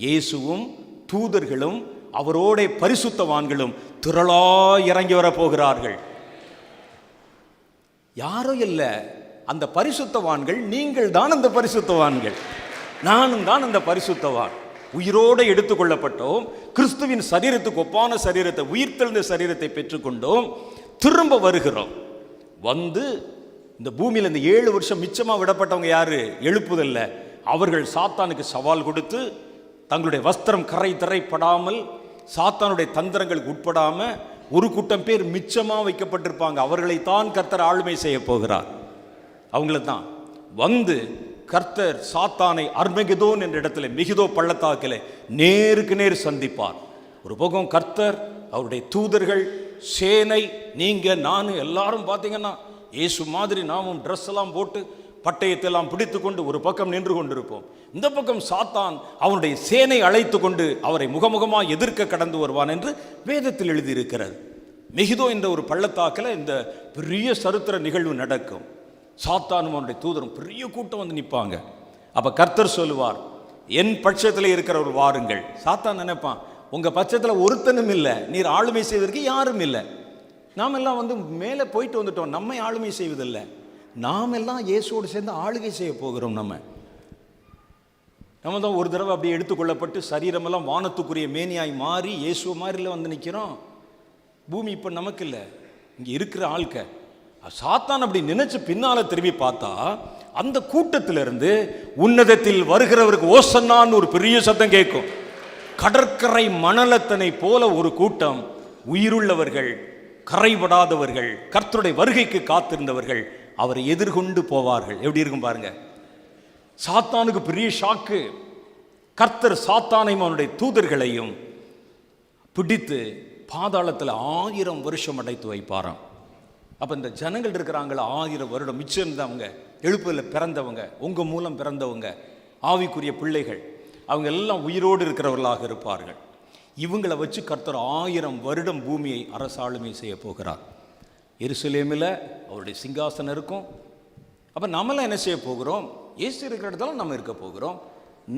A: இயேசுவும் தூதர்களும் அவரோட பரிசுத்தவான்களும் திரளாய் இறங்கி வர போகிறார்கள். யாரும் இல்லை, அந்த பரிசுத்தவான்கள் நீங்கள் தான். அந்த பரிசுத்தவான்கள், நானும் தான் அந்த பரிசுத்தவான். உயிரோடு எடுத்துக்கொள்ளப்பட்டோம், கிறிஸ்துவின் சரீரத்துக்கு ஒப்பான சரீரத்தை, உயிர்த்தெழுந்த சரீரத்தை பெற்றுக்கொண்டோம், திரும்ப வருகிறோம். வந்து இந்த பூமியில் இந்த 7 வருஷம் மிச்சமாக விடப்பட்டவங்க யாரு? எழுப்புதல்ல அவர்கள் சாத்தானுக்கு சவால் கொடுத்து தங்களுடைய வஸ்திரம் கரை திரைப்படாமல், சாத்தானுடைய தந்திரங்களுக்கு உட்படாம ஒரு கூட்டம் பேர் மிச்சமாக வைக்கப்பட்டிருப்பாங்க. அவர்களைத்தான் கர்த்தர் ஆளுமை செய்ய போகிறார். அவங்கள தான் வந்து கர்த்தர் சாத்தானை அர்மெகிதோன் என்ற இடத்துல, மிகிதோ பள்ளத்தாக்கில் நேருக்கு நேர் சந்திப்பார். ஒரு பக்கம் கர்த்தர், அவருடைய தூதர்கள், சேனை, நீங்க நான் எல்லாரும் பார்த்தீங்கன்னா இயேசு மாதிரி நாமும் ட்ரெஸ் எல்லாம் போட்டு பட்டயத்தை எல்லாம் பிடித்து கொண்டு ஒரு பக்கம் நின்று கொண்டிருப்போம். இந்த பக்கம் சாத்தான் அவனுடைய சேனை அழைத்து கொண்டு அவரை முகமுகமாக எதிர்க்க கடந்து வருவான் என்று வேதத்தில் எழுதியிருக்கிறது. மெகிதோ என்ற ஒரு பள்ளத்தாக்கில் இந்த பெரிய சரித்திர நிகழ்வு நடக்கும். சாத்தானும் அவனுடைய தூதரும் பெரிய கூட்டம் வந்து நிற்பாங்க. அப்போ கர்த்தர் சொல்லுவார், என் பட்சத்தில் இருக்கிறவர் வாருங்கள். சாத்தான் நினைப்பான், உங்கள் பட்சத்தில் ஒருத்தனும் இல்லை, நீர் ஆளுமை செய்வதற்கு யாரும் இல்லை. நாம் எல்லாம் வந்து மேலே போயிட்டு வந்துட்டோம், நம்மை ஆளுமை செய்வதில்லை. நாம் எல்லாம் இயேசுவோடு சேர்ந்து ஆளுகை செய்ய போகிறோம். நம்ம தான் ஒரு தடவை அப்படியே எடுத்துக்கொள்ளப்பட்டு சரீரமெல்லாம் வானத்துக்குரிய மேனியாய் மாறி இயேசுவ மாதிரில வந்து நிற்கிறோம். பூமி இப்போ நமக்கு இல்லை, இங்கே இருக்கிற ஆள்க. சாத்தான் அப்படி நினைச்சு பின்னால திரும்பி பார்த்தா அந்த கூட்டத்திலிருந்து உன்னதத்தில் வருகிறவருக்கு ஓசன்னான்னு ஒரு பெரிய சத்தம் கேட்கும். கடற்கரை மணலத்தனை போல ஒரு கூட்டம், உயிருள்ளவர்கள், கரைபடாதவர்கள், கர்த்தருடைய வருகைக்கு காத்திருந்தவர்கள் அவரை எதிர்கொண்டு போவார்கள். எப்படி இருக்கும் பாருங்க. சாத்தானுக்கு பெரிய ஷாக்கு. கர்த்தர் சாத்தானையும் அவனுடைய தூதர்களையும் பிடித்து பாதாளத்தில் 1000 வருஷம் அடைத்து வைப்பாராம். அப்போ இந்த ஜனங்கள் இருக்கிறாங்களா, 1000 வருடம் மிச்சம் இருந்தவங்க, எழுப்புதலில் பிறந்தவங்க, உங்கள் மூலம் பிறந்தவங்க, ஆவிக்குரிய பிள்ளைகள், அவங்க எல்லாம் உயிரோடு இருக்கிறவர்களாக இருப்பார்கள். இவங்களை வச்சு கர்த்தர் 1000 வருடம் பூமியை அரசாளுமை செய்ய போகிறார். எருசலேமில் அவருடைய சிங்காசனம் இருக்கும். அப்போ நம்மளாம் என்ன செய்ய போகிறோம்? இயேசு இருக்கிற இடத்துல நம்ம இருக்க போகிறோம்.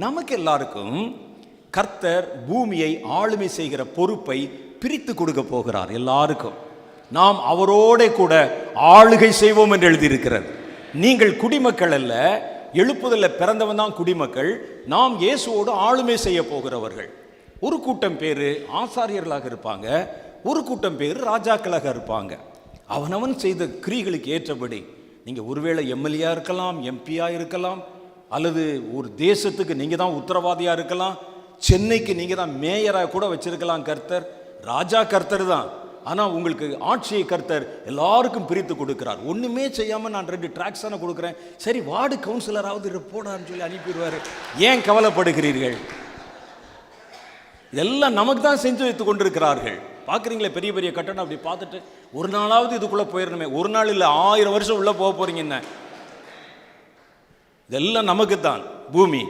A: நமக்கு எல்லாருக்கும் கர்த்தர் பூமியை ஆளுமை செய்கிற பொறுப்பை பிரித்து கொடுக்க போகிறார். எல்லாருக்கும் நாம் அவரோட கூட ஆளுகை செய்வோம் என்று எழுதியிருக்கிறது. நீங்கள் குடிமக்கள் அல்ல, எழுப்புதலில் பிறந்தவன் தான் குடிமக்கள். நாம் இயேசுவோடு ஆளுமை செய்ய போகிறவர்கள். ஒரு கூட்டம் பேர் ஆசாரியர்களாக இருப்பாங்க, ஒரு கூட்டம் பேர் ராஜாக்களாக இருப்பாங்க. அவனவன் செய்த கிரிகளுக்கு ஏற்றபடி நீங்கள் ஒருவேளை எம்எல்ஏ இருக்கலாம், எம்பியா இருக்கலாம், அல்லது ஒரு தேசத்துக்கு நீங்கள் தான் உத்தரவாதியாக இருக்கலாம், சென்னைக்கு நீங்கள் தான் மேயராக கூட வச்சிருக்கலாம். கர்த்தர் ராஜா கர்த்தர் தான். ஆனால் உங்களுக்கு ஆட்சியை கர்த்தர் எல்லாருக்கும் பிரித்து கொடுக்கிறார். ஒன்றுமே செய்யாமல் நான் 2 டிராக்ஸ் தானே கொடுக்குறேன், சரி வார்டு கவுன்சிலராவது போடான்னு சொல்லி அனுப்பிடுவார். ஏன் கவலைப்படுகிறீர்கள்? இதெல்லாம் நமக்கு தான் செஞ்சு வைத்து கொண்டிருக்கிறார்கள். பார்க்குறீங்களே, பெரிய பெரிய கட்டணம் அப்படி பார்த்துட்டு ஒரு நாளாவது இதுக்குள்ளே போயிடணுமே. ஒரு நாள் இல்லை, 1000 வருஷம் உள்ளே போக போகிறீங்க. என்ன இதெல்லாம் நமக்கு தான். பூமி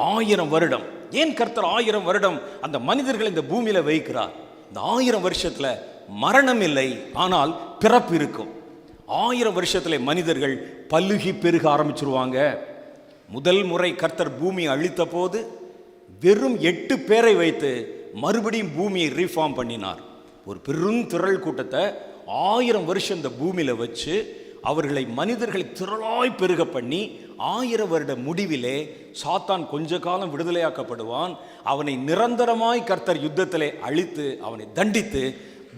A: 1000 வருடம். ஏன் கர்த்தர் 1000 வருடம் அந்த மனிதர்களை இந்த பூமியில் வைக்கிறார்? இந்த 1000 வருஷத்தில் மரணம் இல்லை, ஆனால் பிறப்பு இருக்கும். 1000 வருஷத்தில் மனிதர்கள் பல்லுகி பெருக ஆரம்பிச்சிருவாங்க. முதல் முறை கர்த்தர் பூமியை அழித்த போது வெறும் 8 பேரை வைத்து மறுபடியும் பூமியை ரீஃபார்ம் பண்ணினார். ஒரு பெருந்திரள் கூட்டத்தை 1000 வருஷம் இந்த பூமியில் வச்சு அவர்களை மனிதர்களை திரளாய் பெருக பண்ணி 1000 வருட முடிவிலே சாத்தான் கொஞ்ச காலம் விடுதலையாக்கப்படுவான். அவனை நிரந்தரமாய் கர்த்தர் யுத்தத்திலே அழித்து அவனை தண்டித்து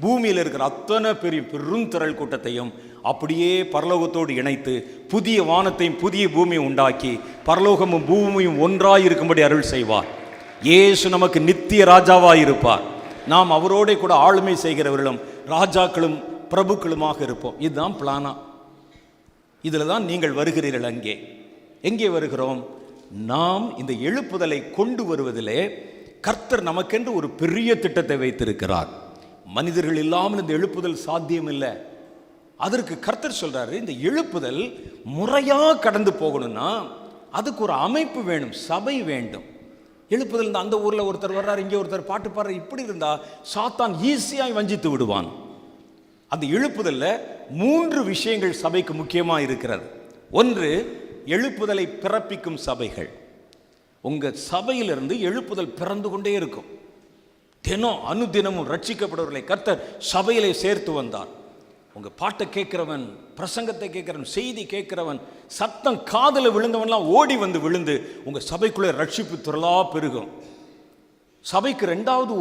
A: பூமியில் இருக்கிற அத்தனை பெரிய பெருந்திரள் கூட்டத்தையும் அப்படியே பரலோகத்தோடு இணைத்து புதிய வானத்தையும் புதிய பூமியை உண்டாக்கி பரலோகமும் பூமியும் ஒன்றாய் இருக்கும்படி அருள் செய்வார். இயேசு நமக்கு நித்திய ராஜாவாய் இருப்பார். நாம் அவரோட கூட ஆளுமை செய்கிறவர்களும் ராஜாக்களும் பிரபுக்களுமாக இருப்போம். இதுதான் பிளானா. இதில் தான் நீங்கள் வருகிறீர்கள். எங்கே வருகிறோம்? நாம் இந்த எழுப்புதலை கொண்டு வருவதிலே கர்த்தர் நமக்கென்று ஒரு பெரிய திட்டத்தை வைத்திருக்கிறார். மனிதர்கள் இல்லாமல் இந்த எழுப்புதல் சாத்தியம் இல்லை. அதற்கு கர்த்தர் சொல்றாரு, இந்த எழுப்புதல் முறையாக கடந்து போகணும்னா அதுக்கு ஒரு அமைப்பு வேணும், சபை வேண்டும். எழுப்புதல் அந்த ஊரில் ஒருத்தர் வர்றார், இங்கே ஒருத்தர் பாட்டு பாடுறார், இப்படி இருந்தால் சாத்தான் ஈஸியாய் வஞ்சித்து விடுவான். அந்த எழுப்புதல்ல 3 விஷயங்கள் சபைக்கு முக்கியமாக இருக்கிறது. ஒன்று, எழுப்புதலை பிறப்பிக்கும் சபைகள். உங்கள் சபையிலிருந்து எழுப்புதல் பிறந்து கொண்டே இருக்கும். தினம் அனுதினமும் ரட்சிக்கப்படுவர்களை கர்த்தர் சபையிலே சேர்த்து வந்தார். உங்கள் பாட்டை கேட்கிறவன், பிரசங்கத்தை கேட்கிறவன், செய்தி கேட்கிறவன், சத்தம் காதில் விழுந்தவன்லாம் ஓடி வந்து விழுந்து உங்கள் சபைக்குள்ளே ரட்சிப்பு திரளா பெருகும். சபைக்கு ரெண்டாவது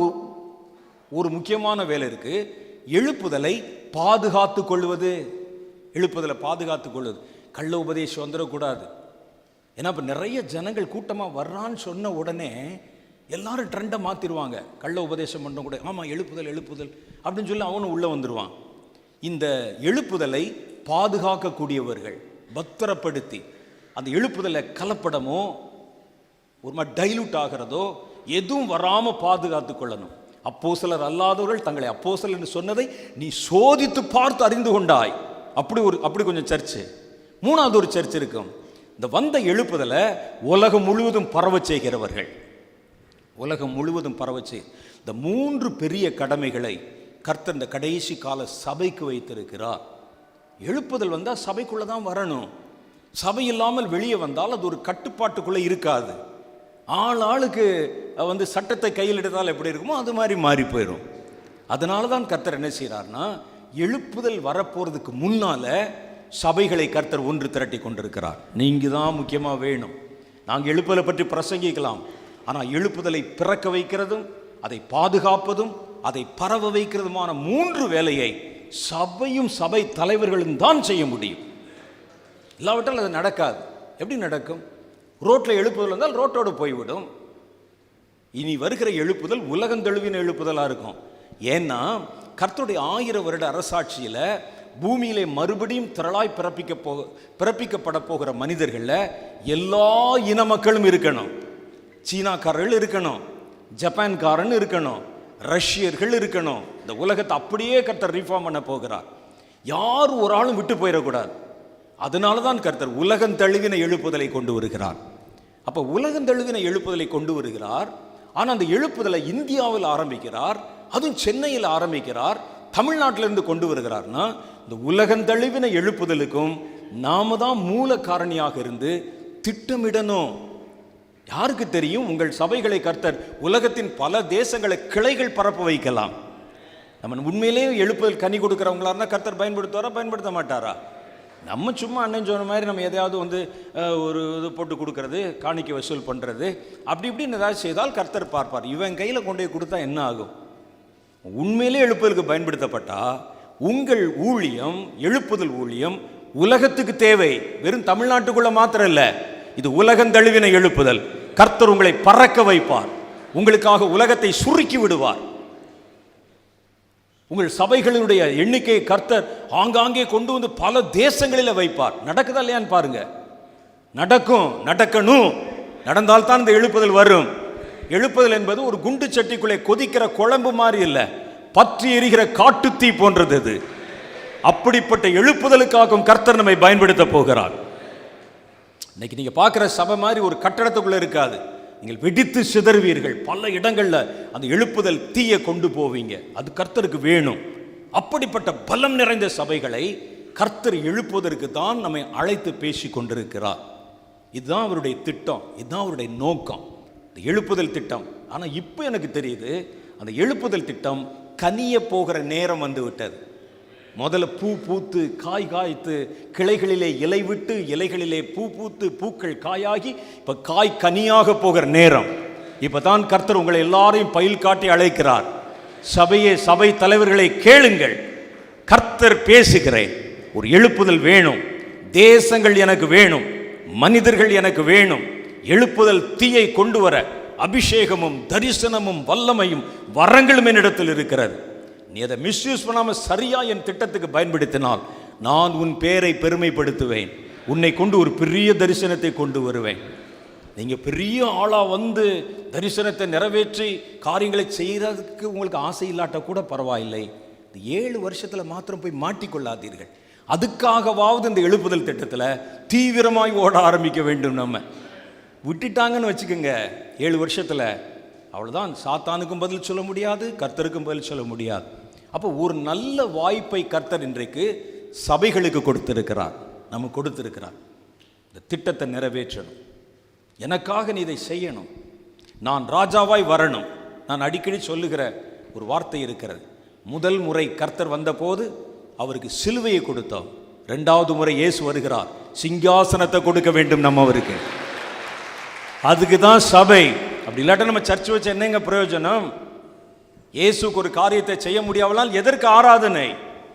A: ஒரு முக்கியமான வேலை இருக்கு, எழுப்புதலை பாதுகாத்து கொள்வது. எழுப்புதலை பாதுகாத்து கொள்வது. கள்ள உபதேசம் வந்துடக்கூடாது. ஏன்னா இப்போ நிறைய ஜனங்கள் கூட்டமாக வர்றான்னு சொன்ன உடனே எல்லாரும் ட்ரெண்டை மாற்றிடுவாங்க. கள்ள உபதேசம் பண்ண கூட ஆமாம் எழுப்புதல் எழுப்புதல் அப்படின்னு சொல்லி அவனும் உள்ளே வந்துடுவான். இந்த எழுப்புதலை பாதுகாக்கக்கூடியவர்கள் பத்திரப்படுத்தி அந்த எழுப்புதலை கலப்படமோ ஒரு மாதிரி டைலூட் ஆகிறதோ எதுவும் வராமல் பாதுகாத்து கொள்ளணும். அப்போஸ்தலர் அல்லாதவர்கள் தங்களை அப்போஸ்தலர் என்று சொன்னதை நீ சோதித்து பார்த்து அறிந்து கொண்டாய். அப்படி கொஞ்சம் சர்ச்சு. மூணாவது ஒரு சர்ச் இருக்கும். இந்த வந்த எழுப்புதலை உலகம் முழுவதும் பரவ செய்கிறவர்கள். உலகம் முழுவதும் பரவ செய். இந்த மூன்று பெரிய கடமைகளை கர்த்தர் இந்த கடைசி கால சபைக்கு வைத்திருக்கிறார். எழுப்புதல் வந்தால் சபைக்குள்ளே தான் வரணும். சபை இல்லாமல் வெளியே வந்தால் அது ஒரு கட்டுப்பாட்டுக்குள்ளே இருக்காது. ஆளுக்கு சட்டத்தை கையில் எடுத்தால் எப்படி இருக்குமோ அது மாதிரி மாறி போயிடும். அதனால தான் கர்த்தர் என்ன செய்கிறார்னா, எழுப்புதல் வரப்போகிறதுக்கு முன்னால் சபைகளை கர்த்தர் ஒன்று திரட்டி கொண்டிருக்கிறார். நீங்கள் தான் முக்கியமாக வேணும். நாங்கள் எழுப்புதலை பற்றி பிரசங்கிக்கலாம். ஆனால் எழுப்புதலை பிறக்க வைக்கிறதும் அதை பாதுகாப்பதும் அதை பரவ வைக்கிறதுமான மூன்று வேலையை சபையும் சபை தலைவர்களும் தான் செய்ய முடியும். இல்லாவிட்டால் அது நடக்காது. எப்படி நடக்கும்? ரோட்டில் எழுப்புதல் வந்தால் ரோட்டோடு போய்விடும். இனி வருகிற எழுப்புதல் உலகம் தழுவின எழுப்புதலாக இருக்கும். ஏன்னா கர்த்தருடைய 1000 வருட அரசாட்சியில் பூமியிலே மறுபடியும் திரளாய் பிறப்பிக்கப்பட போகிற மனிதர்களில் எல்லா இன மக்களும் இருக்கணும். சீனாக்காரர்கள் இருக்கணும், ஜப்பான்காரன் இருக்கணும், ரஷ்யர்கள் இருக்கணும். இந்த உலகத்தை அப்படியே கர்த்தர் ரீஃபார்ம் பண்ண போகிறார். யாரும் ஒரு ஆளும் விட்டு போயிடக்கூடாது. அதனால தான் கர்த்தர் உலகம் தழுவின எழுப்புதலை கொண்டு வருகிறார். அப்போ உலகம் தழுவின எழுப்புதலை கொண்டு வருகிறார். ஆனால் அந்த எழுப்புதலை இந்தியாவில் ஆரம்பிக்கிறார், அதுவும் சென்னையில் ஆரம்பிக்கிறார், தமிழ்நாட்டிலிருந்து கொண்டு வருகிறார்னா இந்த உலகம் தழுவின எழுப்புதலுக்கும் நாம தான் மூல காரணியாக இருந்து திட்டமிடணும். யாருக்கு தெரியும், உங்கள் சபைகளை கர்த்தர் உலகத்தின் பல தேசங்களை கிளைகள் பரப்ப வைக்கலாம். நம்ம உண்மையிலேயே எழுப்புதல் கனி கொடுக்குறவங்களா இருந்தால் கர்த்தர் பயன்படுத்துவாரா பயன்படுத்த மாட்டாரா? நம்ம சும்மா அண்ணன் சொன்ன மாதிரி நம்ம எதையாவது ஒரு இது போட்டு கொடுக்கறது, காணிக்க வசூல் பண்ணுறது, அப்படி இப்படின்னு ஏதாவது செய்தால் கர்த்தர் பார்ப்பார். இவன் கையில் கொண்டு போய் கொடுத்தா என்ன ஆகும்? உண்மையிலே எழுப்புதலுக்கு பயன்படுத்தப்பட்டா உங்கள் ஊழியம், எழுப்புதல் ஊழியம் உலகத்துக்கு தேவை. வெறும் தமிழ்நாட்டுக்குள்ள மாத்திரம் இல்லை, இது உலகம் தழுவின எழுப்புதல். கர்த்தர் உங்களை பறக்க வைப்பார். உங்களுக்காக உலகத்தை சுருக்கி விடுவார். உங்கள் சபைகளினுடைய எண்ணிக்கையை கர்த்தர் ஆங்காங்கே கொண்டு வந்து பல தேசங்களில் வைப்பார். நடக்குதா இல்லையான்னு பாருங்க. நடக்கும், நடக்கணும். நடந்தால்தான் இந்த எழுப்புதல் வரும். எழுப்புதல் என்பது ஒரு குண்டு சட்டிக்குள்ளே கொதிக்கிற குழம்பு மாதிரி இல்லை, பற்றி எரிகிற காட்டுத்தீ போன்றது. அது அப்படிப்பட்ட எழுப்புதலுக்காகவும் கர்த்தர் நம்மை பயன்படுத்த போகிறார். இன்னைக்கு நீங்க பார்க்குற சபை மாதிரி ஒரு கட்டடத்துக்குள்ள இருக்காது. நீங்கள் வெடித்து சிதறுவீர்கள். பல இடங்கள்ல அந்த எழுப்புதல் தீயை கொண்டு போவீங்க. அது கர்த்தருக்கு வேணும். அப்படிப்பட்ட பலம் நிறைந்த சபைகளை கர்த்தர் எழுப்புவதற்கு தான் நம்மை அழைத்து பேசி கொண்டிருக்கிறார். இதுதான் அவருடைய திட்டம், இதுதான் அவருடைய நோக்கம், இந்த எழுப்புதல் திட்டம். ஆனால் இப்போ எனக்கு தெரியுது, அந்த எழுப்புதல் திட்டம் கனிய போகிற நேரம் வந்து விட்டது. முதல்ல பூ பூத்து காய் காய்த்து கிளைகளிலே இலை விட்டு இலைகளிலே பூ பூத்து பூக்கள் காயாகி இப்போ காய் கனியாக போகிற நேரம். இப்போ தான் கர்த்தர் உங்களை எல்லாரையும் பயில் காட்டி அழைக்கிறார். சபையே, சபை தலைவர்களை கேளுங்கள், கர்த்தர் பேசுகிறேன். ஒரு எழுப்புதல் வேணும். தேசங்கள் எனக்கு வேணும், மனிதர்கள் எனக்கு வேணும். எழுப்புதல் தீயை கொண்டு வர அபிஷேகமும் தரிசனமும் வல்லமையும் வரங்களும் என்னிடத்தில் இருக்கிறது. நீ அதை மிஸ்யூஸ் பண்ணாமல் சரியா என் திட்டத்துக்கு பயன்படுத்தினால் நான் உன் பேரை பெருமைப்படுத்துவேன். உன்னை கொண்டு ஒரு பெரிய தரிசனத்தை கொண்டு வருவேன். நீங்கள் பெரிய ஆளாக தரிசனத்தை நிறைவேற்றி காரியங்களை செய்கிறதுக்கு உங்களுக்கு ஆசை இல்லாட்ட கூட பரவாயில்லை. இந்த 7 வருஷத்தில் மாத்திரம் போய் மாட்டிக்கொள்ளாதீர்கள். அதுக்காகவாவது இந்த எழுப்புதல் திட்டத்தில் தீவிரமாய் ஓட ஆரம்பிக்க வேண்டும். நம்ம விட்டுட்டாங்கன்னு வச்சுக்கோங்க, 7 வருஷத்தில் அவ்வளோதான். சாத்தானுக்கும் பதில் சொல்ல முடியாது, கர்த்தருக்கும் பதில் சொல்ல முடியாது. அப்போ ஒரு நல்ல வாய்ப்பை கர்த்தர் இன்றைக்கு சபைகளுக்கு கொடுத்திருக்கிறார், நமக்கு கொடுத்திருக்கிறார். இந்த திட்டத்தை நிறைவேற்றணும். எனக்காக நீ இதை செய்யணும். நான் ராஜாவாய் வரணும். நான் அடிக்கடி சொல்லுகிற ஒரு வார்த்தை இருக்கிறது. முதல் முறை கர்த்தர் வந்தபோது அவருக்கு சிலுவையை கொடுத்தோம். 2வது முறை இயேசு வருகிறார், சிங்காசனத்தை கொடுக்க வேண்டும் நம்ம அவருக்கு. அதுக்கு தான் சபை. அப்படி இல்லாட்ட நம்ம சர்ச் வச்சு என்னங்க பிரயோஜனம்? இயேசுக்கு ஒரு காரியத்தை செய்ய முடியாவதால் எதற்கு ஆராதனை,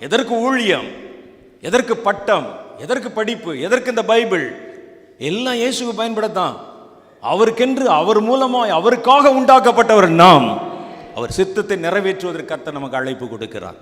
A: எதற்கு ஊழியம், எதற்கு பட்டம், எதற்கு படிப்பு, எதற்கு இந்த பைபிள்? எல்லாம் இயேசுக்கு பயன்படத்தான். அவருக்கென்று அவர் மூலமாய் அவருக்காக உண்டாக்கப்பட்டவர் நாம். அவர் சித்தத்தை நிறைவேற்றுவதற்கு கர்த்தர் நமக்கு அழைப்பு கொடுக்கிறார்.